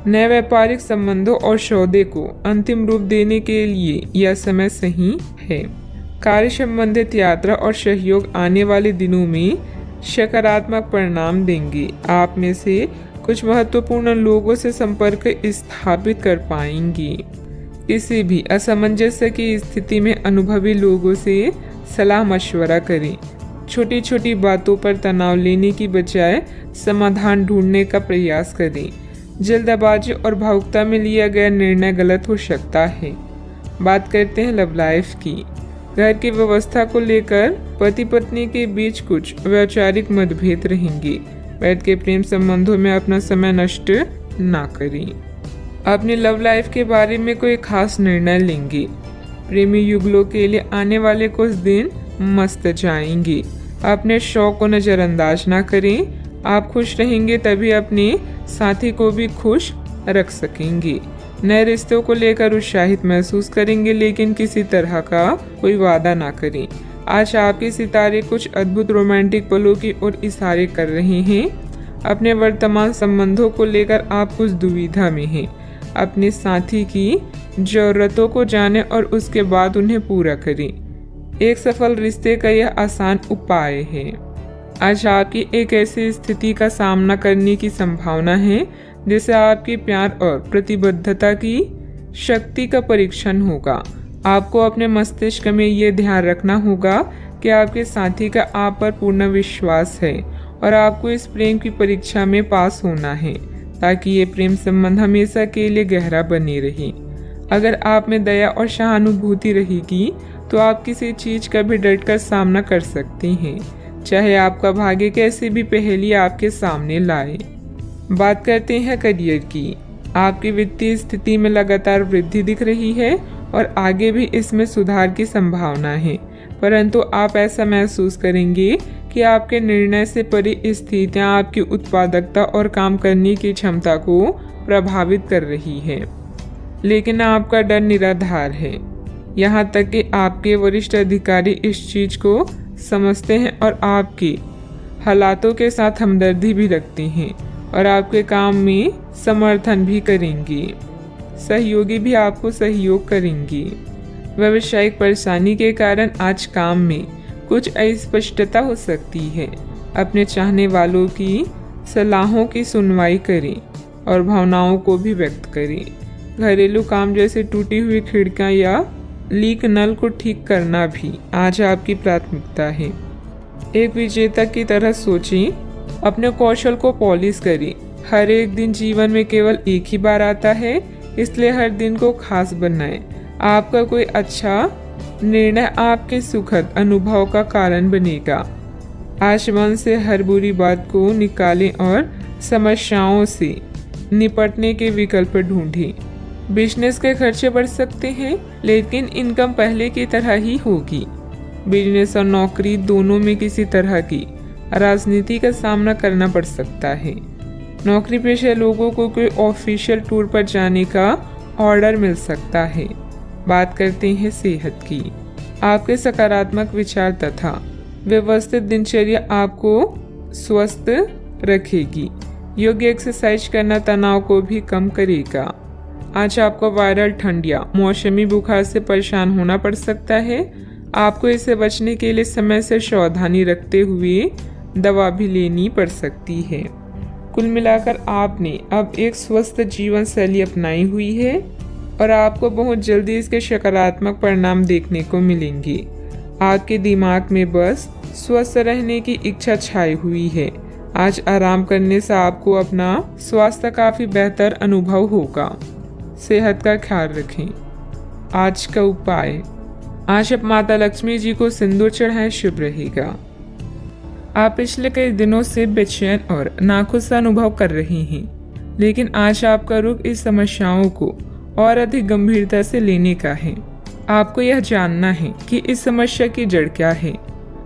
Speaker 1: नए व्यापारिक संबंधों और सौदे को अंतिम रूप देने के लिए यह समय सही है। कार्य संबंधित यात्रा और सहयोग आने वाले दिनों में सकारात्मक परिणाम देंगे। आप में से कुछ महत्वपूर्ण लोगों से संपर्क स्थापित कर पाएंगे। किसी भी असमंजस्य की स्थिति में अनुभवी लोगों से सलाह मशवरा करें। छोटी छोटी बातों पर तनाव लेने की बजाय समाधान ढूंढने का प्रयास करें। जल्दबाजी और भावुकता में लिया गया निर्णय गलत हो सकता है। बात करते हैं लव लाइफ की। घर की व्यवस्था को लेकर पति पत्नी के बीच कुछ वैचारिक मतभेद रहेंगे। बैठ के प्रेम संबंधों में अपना समय नष्ट ना करें। अपनी लव लाइफ के बारे में कोई खास निर्णय लेंगे। प्रेमी युगलों के लिए आने वाले कुछ दिन मस्त जाएंगे। अपने शौक को नजरअंदाज ना करें। आप खुश रहेंगे तभी अपने साथी को भी खुश रख सकेंगे। नए रिश्तों को लेकर उत्साहित महसूस करेंगे, लेकिन किसी तरह का कोई वादा ना करें। आज आपके सितारे कुछ अद्भुत रोमांटिक पलों की ओर इशारे कर रहे हैं। अपने वर्तमान संबंधों को लेकर आप कुछ दुविधा में हैं। अपने साथी की जरूरतों को जानें और उसके बाद उन्हें पूरा करें। एक सफल रिश्ते का यह आसान उपाय है। आज आपकी एक ऐसी स्थिति का सामना करने की संभावना है जिससे आपकी प्यार और प्रतिबद्धता की शक्ति का परीक्षण होगा। आपको अपने मस्तिष्क में ये ध्यान रखना होगा कि आपके साथी का आप पर पूर्ण विश्वास है और आपको इस प्रेम की परीक्षा में पास होना है ताकि ये प्रेम संबंध हमेशा के लिए गहरा बने रहे। अगर आप में दया और सहानुभूति रहेगी तो आप किसी चीज का भी डटकर सामना कर सकती हैं, चाहे आपका भाग्य कैसे भी पहेली आपके सामने लाए। बात करते हैं करियर की। आपकी वित्तीय स्थिति में लगातार वृद्धि दिख रही है और आगे भी इसमें सुधार की संभावना है, परंतु आप ऐसा महसूस करेंगे कि आपके निर्णय से परी स्थितियां आपकी उत्पादकता और काम करने की क्षमता को प्रभावित कर रही है। लेकिन आपका डर निराधार है। यहाँ तक कि आपके वरिष्ठ अधिकारी इस चीज को समझते हैं और आपके हालातों के साथ हमदर्दी भी रखते हैं और आपके काम में समर्थन भी करेंगे। सहयोगी भी आपको सहयोग करेंगे। व्यावसायिक परेशानी के कारण आज काम में कुछ अस्पष्टता हो सकती है। अपने चाहने वालों की सलाहों की सुनवाई करें और भावनाओं को भी व्यक्त करें। घरेलू काम जैसे टूटी हुई खिड़कियां या लीक नल को ठीक करना भी आज आपकी प्राथमिकता है। एक विजेता की तरह सोचें। अपने कौशल को पॉलिश करें। हर एक दिन जीवन में केवल एक ही बार आता है, इसलिए हर दिन को खास बनाएं। आपका कोई अच्छा निर्णय आपके सुखद अनुभव का कारण बनेगा। आज मन से हर बुरी बात को निकालें और समस्याओं से निपटने के विकल्प ढूंढें। बिजनेस के खर्चे बढ़ सकते हैं, लेकिन इनकम पहले की तरह ही होगी। बिजनेस और नौकरी दोनों में किसी तरह की राजनीति का सामना करना पड़ सकता है। नौकरी पेशा लोगों को कोई ऑफिशियल टूर पर जाने का ऑर्डर मिल सकता है। बात करते हैं सेहत की। आपके सकारात्मक विचार तथा व्यवस्थित दिनचर्या आपको स्वस्थ रखेगी। योग्य एक्सरसाइज करना तनाव को भी कम करेगा। आज आपको वायरल ठंड या मौसमी बुखार से परेशान होना पड़ सकता है। आपको इससे बचने के लिए समय से सावधानी रखते हुए दवा भी लेनी पड़ सकती है। कुल मिलाकर आपने अब एक स्वस्थ जीवन शैली अपनाई हुई है और आपको बहुत जल्दी इसके सकारात्मक परिणाम देखने को मिलेंगे। आपके दिमाग में बस स्वस्थ रहने की इच्छा छाई हुई है। आज आराम करने से आपको अपना स्वास्थ्य काफी बेहतर अनुभव होगा। सेहत का ख्याल रखें। आज का उपाय, आज आप माता लक्ष्मी जी को सिंदूर चढ़ाएं, शुभ रहेगा। आप पिछले कई दिनों से बेचैन और नाखुश अनुभव कर रहे हैं, लेकिन आज आपका रुख इस समस्याओं को और अधिक गंभीरता से लेने का है। आपको यह जानना है कि इस समस्या की जड़ क्या है।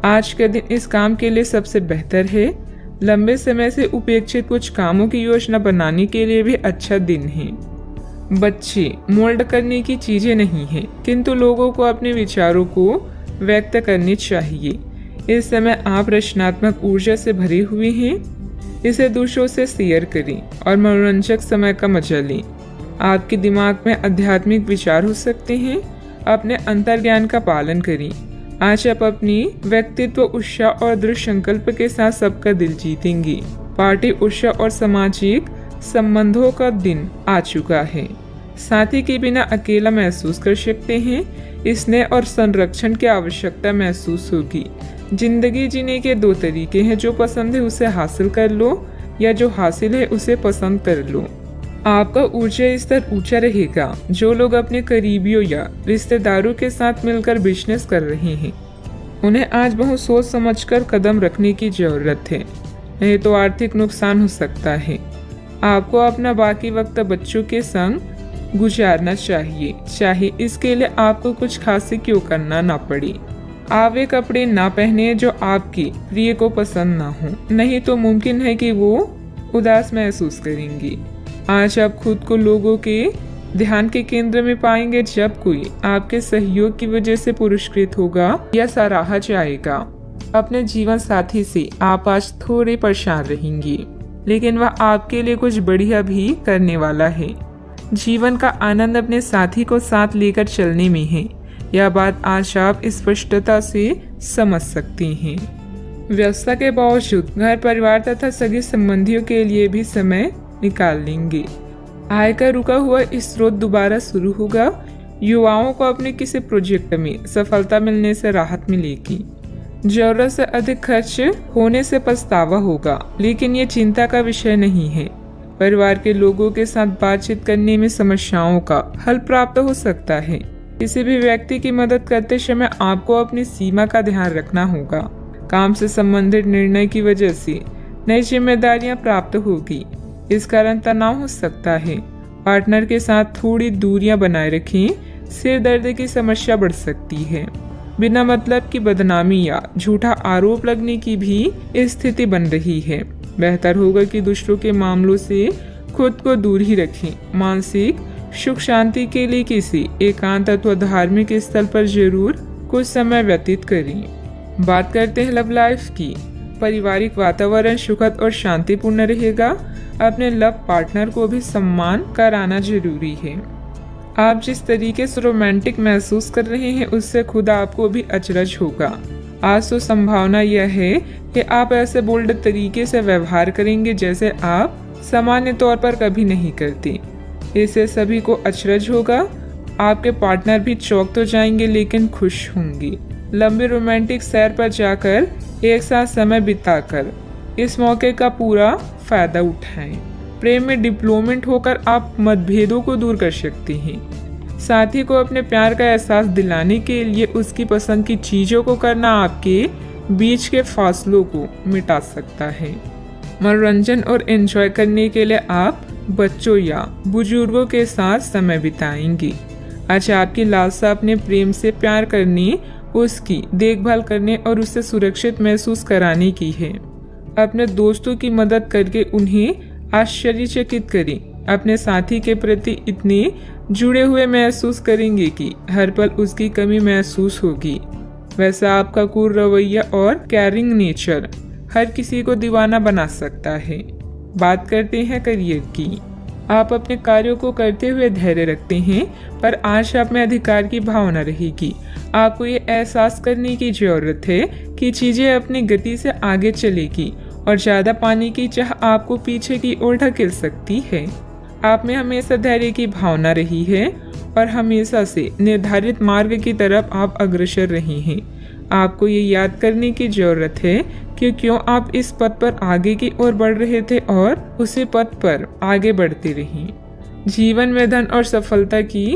Speaker 1: आज का दिन इस काम के लिए सबसे बेहतर है। लंबे समय से उपेक्षित कुछ कामों की योजना बनाने के लिए भी अच्छा दिन है। बच्चे मोल्ड करने की चीजें नहीं हैं, किंतु लोगों को अपने विचारों को व्यक्त करने चाहिए। इस समय आप रचनात्मक ऊर्जा से भरे हुए हैं। इसे दूसरों से शेयर करें और मनोरंजक समय का मजा लें। आपके दिमाग में आध्यात्मिक विचार हो सकते हैं। अपने अंतर्ज्ञान का पालन करें। आज आप अपनी व्यक्तित्व उत्साह और दृढ़ संकल्प के साथ सबका दिल जीतेंगे। पार्टी उत्साह और सामाजिक संबंधों का दिन आ चुका है। साथी के बिना अकेला महसूस कर सकते हैं। स्नेह और संरक्षण की आवश्यकता महसूस होगी। जिंदगी जीने के दो तरीके हैं, जो पसंद है उसे हासिल कर लो या जो हासिल है उसे पसंद कर लो। आपका ऊर्जा स्तर ऊंचा रहेगा। जो लोग अपने करीबियों या रिश्तेदारों के साथ मिलकर बिजनेस कर रहे हैं, उन्हें आज बहुत सोच समझकर कदम रखने की जरूरत है, नहीं तो आर्थिक नुकसान हो सकता है। आपको अपना बाकी वक्त बच्चों के संग गुजारना चाहिए, चाहे इसके लिए आपको कुछ खास क्यों करना ना पड़े। आप वे कपड़े ना पहने जो आपकी प्रिय को पसंद ना हो, नहीं तो मुमकिन है कि वो उदास महसूस करेंगी। आज आप खुद को लोगों के ध्यान के केंद्र में पाएंगे जब कोई आपके सहयोग की वजह से पुरस्कृत होगा या सराहा जाएगा। अपने जीवन साथी से आप आज थोड़े परेशान रहेंगी, लेकिन वह आपके लिए कुछ बढ़िया भी करने वाला है। जीवन का आनंद अपने साथी को साथ लेकर चलने में है। यह बात आज आप स्पष्टता से समझ सकते हैं। व्यस्तता के बावजूद घर परिवार तथा सगे संबंधियों के लिए भी समय निकाल लेंगे। आय का रुका हुआ स्रोत दोबारा शुरू होगा। युवाओं को अपने किसी प्रोजेक्ट में सफलता मिलने से राहत मिलेगी। जरूरत से अधिक खर्च होने से पछतावा होगा, लेकिन ये चिंता का विषय नहीं है। परिवार के लोगों के साथ बातचीत करने में समस्याओं का हल प्राप्त हो सकता है। किसी भी व्यक्ति की मदद करते समय आपको अपनी सीमा का ध्यान रखना होगा। काम से संबंधित निर्णय की वजह से नई जिम्मेदारियां प्राप्त होगी, इस कारण तनाव हो सकता है। पार्टनर के साथ थोड़ी दूरियां बनाए रखें, सिर दर्द की समस्या बढ़ सकती है। बिना मतलब की बदनामी या झूठा आरोप लगने की भी स्थिति बन रही है। बेहतर होगा कि दूसरों के मामलों से खुद को दूर ही रखें। मानसिक सुख शांति के लिए किसी एकांत अथवा धार्मिक स्थल पर जरूर कुछ समय व्यतीत करें। बात करते हैं लव लाइफ की। पारिवारिक वातावरण सुखद और शांतिपूर्ण रहेगा। अपने लव पार्टनर को भी सम्मान कराना जरूरी है। आप जिस तरीके से रोमांटिक महसूस कर रहे हैं, उससे खुद आपको भी अचरज होगा। आज तो संभावना यह है कि आप ऐसे बोल्ड तरीके से व्यवहार करेंगे जैसे आप सामान्य तौर पर कभी नहीं करते। इससे सभी को अचरज होगा। आपके पार्टनर भी चौंक तो जाएंगे, लेकिन खुश होंगे। लंबे रोमांटिक सैर पर जाकर एक साथ समय बिताकर इस मौके का पूरा फायदा उठाएं। प्रेम में डिप्लोमेट होकर आप मतभेदों को दूर कर सकते हैं। साथी को अपने प्यार का एहसास दिलाने के लिए उसकी पसंद की चीजों को करना आपके बीच के फासलों को मिटा सकता है। मनोरंजन और एंजॉय करने के लिए आप बच्चों या बुजुर्गों के साथ समय बिताएंगे। आज आपकी लालसा अपने प्रेम से प्यार करने, उसकी देखभाल करने और उसे सुरक्षित महसूस कराने की है। अपने दोस्तों की मदद करके उन्हें आश्चर्यचकित करें। अपने साथी के प्रति इतने जुड़े हुए महसूस करेंगे कि हर पल उसकी कमी महसूस होगी। वैसा आपका कूल रवैया और केयरिंग नेचर हर किसी को दीवाना बना सकता है। बात करते हैं करियर की। आप अपने कार्यों को करते हुए धैर्य रखते हैं, पर आज आप में अधिकार की भावना रहेगी। आपको ये एहसास करने की जरूरत है कि चीजें अपनी गति से आगे चलेगी और ज्यादा पाने की चाह आपको पीछे की ओर ढकेल सकती है। आप में हमेशा धैर्य की भावना रही है और हमेशा से निर्धारित मार्ग की तरफ आप अग्रसर रहे हैं। आपको ये याद करने की जरूरत है कि क्यों आप इस पथ पर आगे की ओर बढ़ रहे थे और उसी पथ पर आगे बढ़ते रहें। जीवन में धन और सफलता की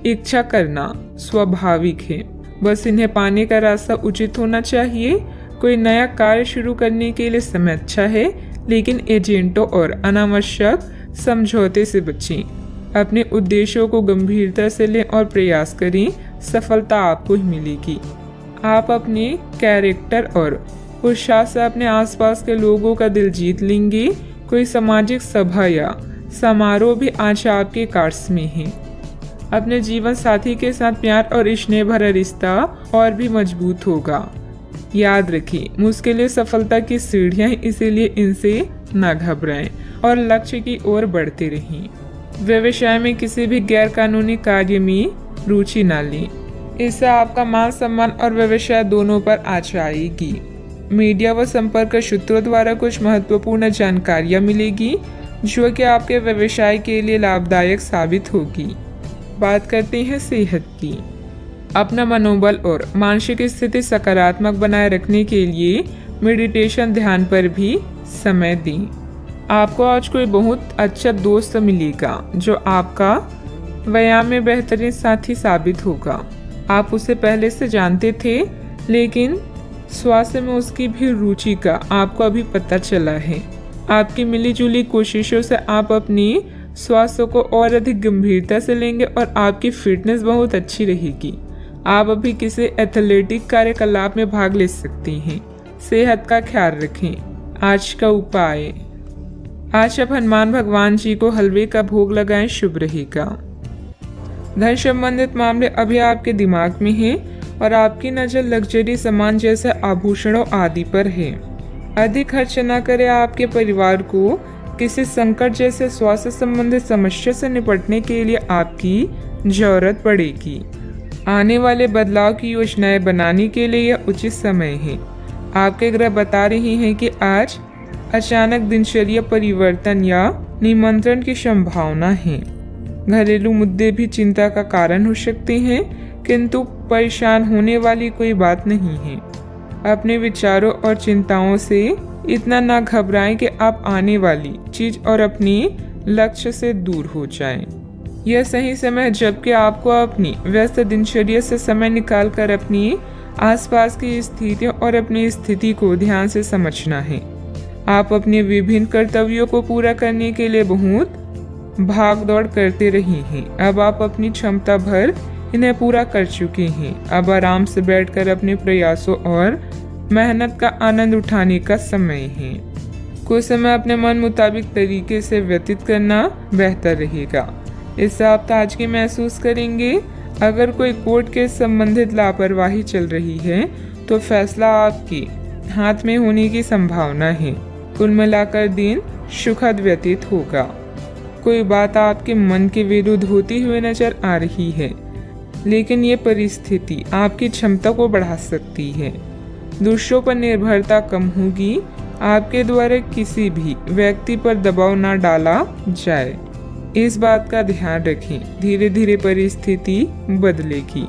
Speaker 1: इच्छा करना स्वाभाविक है, बस इन्हें पाने का रास्ता उचित होना चाहिए। कोई नया कार्य शुरू करने के लिए समय अच्छा है, लेकिन एजेंटों और अनावश्यक समझौते से बचें। अपने उद्देश्यों को गंभीरता से लें और प्रयास करें, सफलता आपको ही मिलेगी। आप अपने कैरेक्टर और उत्साह से अपने आसपास के लोगों का दिल जीत लेंगे। कोई सामाजिक सभा या समारोह भी आज आपके कार्ड्स में है। अपने जीवन साथी के साथ प्यार और स्नेह भरा रिश्ता और भी मजबूत होगा। याद रखें, मुश्किलें सफलता की सीढ़ियां, इसीलिए इनसे न घबराएं और लक्ष्य की ओर बढ़ते रहें। व्यवसाय में किसी भी गैर कानूनी कार्य में रुचि न लें, इससे आपका मान सम्मान और व्यवसाय दोनों पर आँच आएगी। मीडिया व संपर्क सूत्रों द्वारा कुछ महत्वपूर्ण जानकारियां मिलेगी जो कि आपके व्यवसाय के लिए लाभदायक साबित होगी। बात करते हैं सेहत की। अपना मनोबल और मानसिक स्थिति सकारात्मक बनाए रखने के लिए मेडिटेशन ध्यान पर भी समय दें। आपको आज कोई बहुत अच्छा दोस्त मिलेगा जो आपका व्यायाम में बेहतरीन साथी साबित होगा। आप उसे पहले से जानते थे, लेकिन स्वास्थ्य में उसकी भी रुचि का आपको अभी पता चला है। आपकी मिलीजुली कोशिशों से आप अपनी स्वास्थ्य को और अधिक गंभीरता से लेंगे और आपकी फिटनेस बहुत अच्छी रहेगी। आप अभी किसी एथलेटिक कार्यकलाप में भाग ले सकते हैं। सेहत का ख्याल रखें। आज का उपाय, आज आप हनुमान भगवान जी को हलवे का भोग लगाएं, शुभ रहेगा। धन संबंधित मामले अभी आपके दिमाग में हैं और आपकी नज़र लग्जरी सामान जैसे आभूषणों आदि पर है। अधिक खर्च न करें। आपके परिवार को किसी संकट जैसे स्वास्थ्य संबंधित समस्या से निपटने के लिए आपकी जरूरत पड़ेगी। आने वाले बदलाव की योजनाएं बनाने के लिए यह उचित समय है। आपके ग्रह बता रही हैं कि आज अचानक दिनचर्या परिवर्तन या निमंत्रण की संभावना है। घरेलू मुद्दे भी चिंता का कारण हो सकते हैं, किंतु परेशान होने वाली कोई बात नहीं है। अपने विचारों और चिंताओं से इतना ना घबराएं कि आप आने वाली चीज और अपनी लक्ष्य से दूर हो जाएं। यह सही समय है जबकि आपको अपनी व्यस्त दिनचर्या से समय निकालकर अपनी आसपास की स्थितियों और अपनी स्थिति को ध्यान से समझना है। आप अपने विभिन्न कर्तव्यों को पूरा करने के लिए बहुत भाग दौड़ करते रहे हैं। अब आप अपनी क्षमता भर इन्हें पूरा कर चुके हैं। अब आराम से बैठकर अपने प्रयासों और मेहनत का आनंद उठाने का समय है। कुछ समय अपने मन मुताबिक तरीके से व्यतीत करना बेहतर रहेगा। इससे आप ताजगी महसूस करेंगे। अगर कोई कोर्ट के संबंधित लापरवाही चल रही है तो फैसला आपके हाथ में होने की संभावना है। कुल मिलाकर दिन सुखद व्यतीत होगा। कोई बात आपके मन के विरुद्ध होती हुई नजर आ रही है, लेकिन ये परिस्थिति आपकी क्षमता को बढ़ा सकती है। दूसरों पर निर्भरता कम होगी। आपके द्वारा किसी भी व्यक्ति पर दबाव न डाला जाए, इस बात का ध्यान रखें। धीरे धीरे परिस्थिति बदलेगी,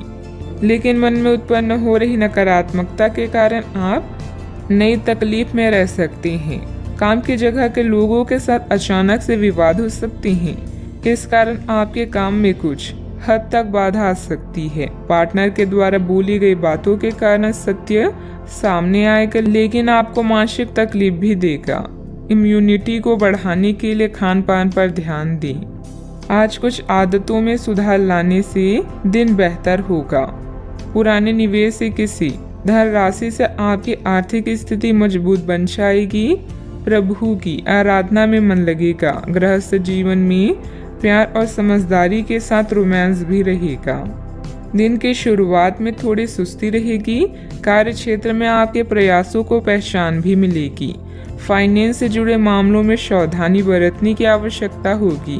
Speaker 1: लेकिन मन में उत्पन्न हो रही नकारात्मकता के कारण आप नई तकलीफ में रह सकते हैं। काम की जगह के लोगों के साथ अचानक से विवाद हो सकते हैं। इस कारण आपके काम में कुछ हद तक बाधा आ सकती है। पार्टनर के द्वारा बोली गई बातों के कारण सत्य सामने आएगा, लेकिन आपको मानसिक तकलीफ भी देगा। इम्यूनिटी को बढ़ाने के लिए खान पान पर ध्यान दें। आज कुछ आदतों में सुधार लाने से दिन बेहतर होगा। पुराने निवेश से किसी धन राशि से आपकी आर्थिक स्थिति मजबूत बन जाएगी। प्रभु की आराधना में मन लगेगा। गृहस्थ जीवन में प्यार और समझदारी के साथ रोमांस भी रहेगा। दिन की शुरुआत में थोड़ी सुस्ती रहेगी। कार्य क्षेत्र में आपके प्रयासों को पहचान भी मिलेगी। फाइनेंस से जुड़े मामलों में सावधानी बरतने की आवश्यकता होगी।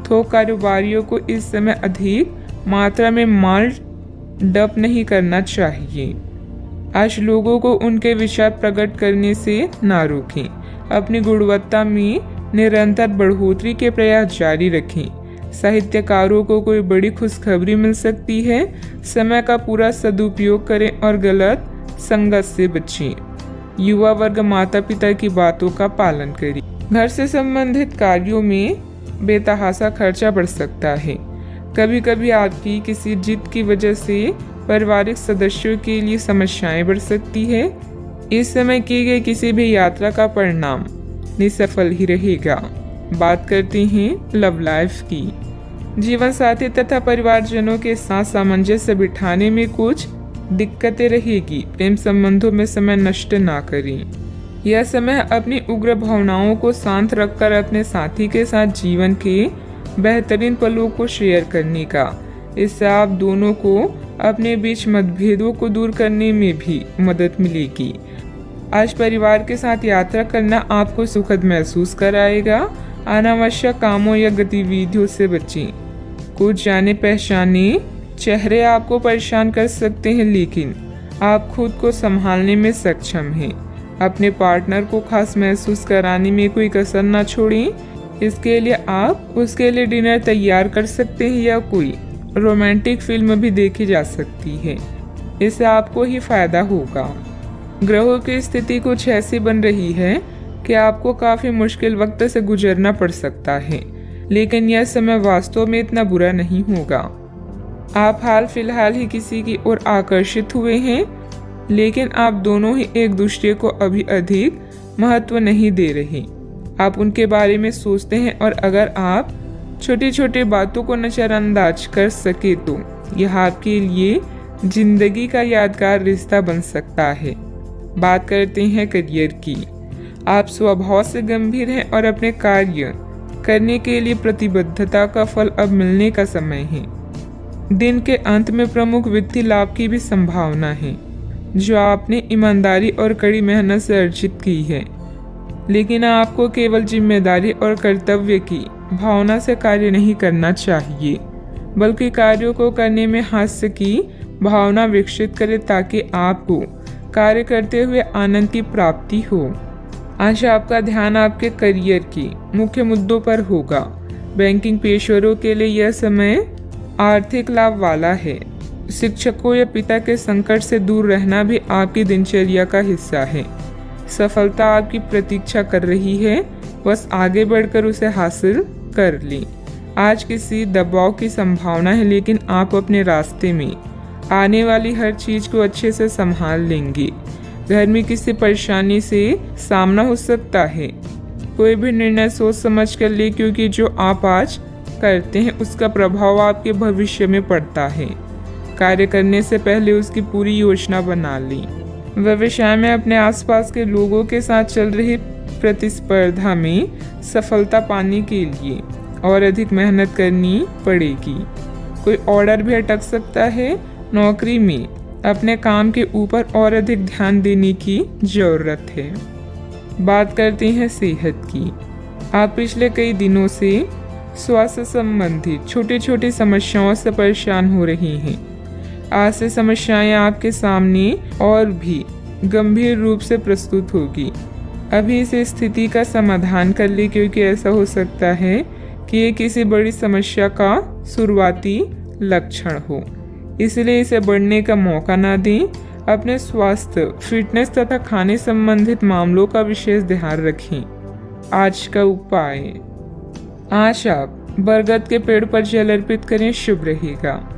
Speaker 1: थोक कारोबारियों को इस समय अधिक मात्रा में माल डंप नहीं करना चाहिए। आज लोगों को उनके विचार प्रकट करने से ना रोकें। अपनी गुणवत्ता में निरंतर बढ़ोतरी के प्रयास जारी रखें। साहित्यकारों को कोई बड़ी खुशखबरी मिल सकती है। समय का पूरा सदुपयोग करें और गलत संगत से बचें। युवा वर्ग माता पिता की बातों का पालन करें। घर से संबंधित कार्यों में बेतहाशा खर्चा बढ़ सकता है। कभी कभी आपकी किसी जिद की वजह से पारिवारिक सदस्यों के लिए समस्याएं बढ़ सकती है। इस समय की गई किसी भी यात्रा का परिणाम निसफल ही रहेगा। बात करते हैं लव लाइफ की। जीवन साथी तथा परिवारजनों के साथ सामंजस्य बिठाने में कुछ दिक्कतें रहेगी। प्रेम संबंधों में समय नष्ट ना करें। यह समय अपनी उग्र भावनाओं को शांत रखकर अपने साथी के साथ जीवन के बेहतरीन पलों को शेयर करने का। इससे आप दोनों को अपने बीच मतभेदों को दूर करने में भी मदद मिलेगी। आज परिवार के साथ यात्रा करना आपको सुखद महसूस कराएगा। अनावश्यक कामों या गतिविधियों से बचें। कुछ जाने पहचाने चेहरे आपको परेशान कर सकते हैं, लेकिन आप खुद को संभालने में सक्षम हैं। अपने पार्टनर को खास महसूस कराने में कोई कसर न छोड़ें। इसके लिए आप उसके लिए डिनर तैयार कर सकते हैं या कोई रोमांटिक फिल्म भी देखी जा सकती है। इससे आपको ही फायदा होगा। ग्रहों की स्थिति कुछ ऐसी बन रही है कि आपको काफी मुश्किल वक्त से गुजरना पड़ सकता है, लेकिन यह समय वास्तव में इतना बुरा नहीं होगा। आप हाल फिलहाल ही किसी की ओर आकर्षित हुए हैं, लेकिन आप दोनों ही एक दूसरे को अभी अधिक महत्व नहीं दे रहे। आप उनके बारे में सोचते हैं और अगर आप छोटी छोटी बातों को नजरअंदाज कर सके तो यह आपके लिए जिंदगी का यादगार रिश्ता बन सकता है। बात करते हैं करियर की। आप स्वभाव से गंभीर हैं और अपने कार्य करने के लिए प्रतिबद्धता का फल अब मिलने का समय है। दिन के अंत में प्रमुख वित्तीय लाभ की भी संभावना है, जो आपने ईमानदारी और कड़ी मेहनत से अर्जित की है। लेकिन आपको केवल जिम्मेदारी और कर्तव्य की भावना से कार्य नहीं करना चाहिए, बल्कि कार्यों को करने में हास्य की भावना विकसित करें ताकि आपको कार्य करते हुए आनंद की प्राप्ति हो। आज आपका ध्यान आपके करियर की मुख्य मुद्दों पर होगा। बैंकिंग पेशेवरों के लिए यह समय आर्थिक लाभ वाला है। शिक्षकों या पिता के संकट से दूर रहना भी आपकी दिनचर्या का हिस्सा है। सफलता आपकी प्रतीक्षा कर रही है, बस आगे बढ़कर उसे हासिल कर लें। आज किसी दबाव की संभावना है, लेकिन आप अपने रास्ते में आने वाली हर चीज को अच्छे से संभाल लेंगे। घर में किसी परेशानी से सामना हो सकता है। कोई भी निर्णय सोच समझ कर ले, क्योंकि जो आप आज करते हैं उसका प्रभाव आपके भविष्य में पड़ता है। कार्य करने से पहले उसकी पूरी योजना बना लें। व्यवसाय में अपने आसपास के लोगों के साथ चल रही प्रतिस्पर्धा में सफलता पाने के लिए और अधिक मेहनत करनी पड़ेगी। कोई ऑर्डर भी अटक सकता है। नौकरी में अपने काम के ऊपर और अधिक ध्यान देने की जरूरत है। बात करते हैं सेहत की। आप पिछले कई दिनों से स्वास्थ्य संबंधी छोटी छोटी समस्याओं से परेशान हो रही हैं। आज से समस्याएं आपके सामने और भी गंभीर रूप से प्रस्तुत होगी। अभी इस स्थिति का समाधान कर ले, क्योंकि ऐसा हो सकता है कि ये किसी बड़ी समस्या का शुरुआती लक्षण हो। इसलिए इसे बढ़ने का मौका ना दें। अपने स्वास्थ्य, फिटनेस तथा खाने संबंधित मामलों का विशेष ध्यान रखें। आज का उपाय, आज आप बरगद के पेड़ पर जल अर्पित करें, शुभ रहेगा।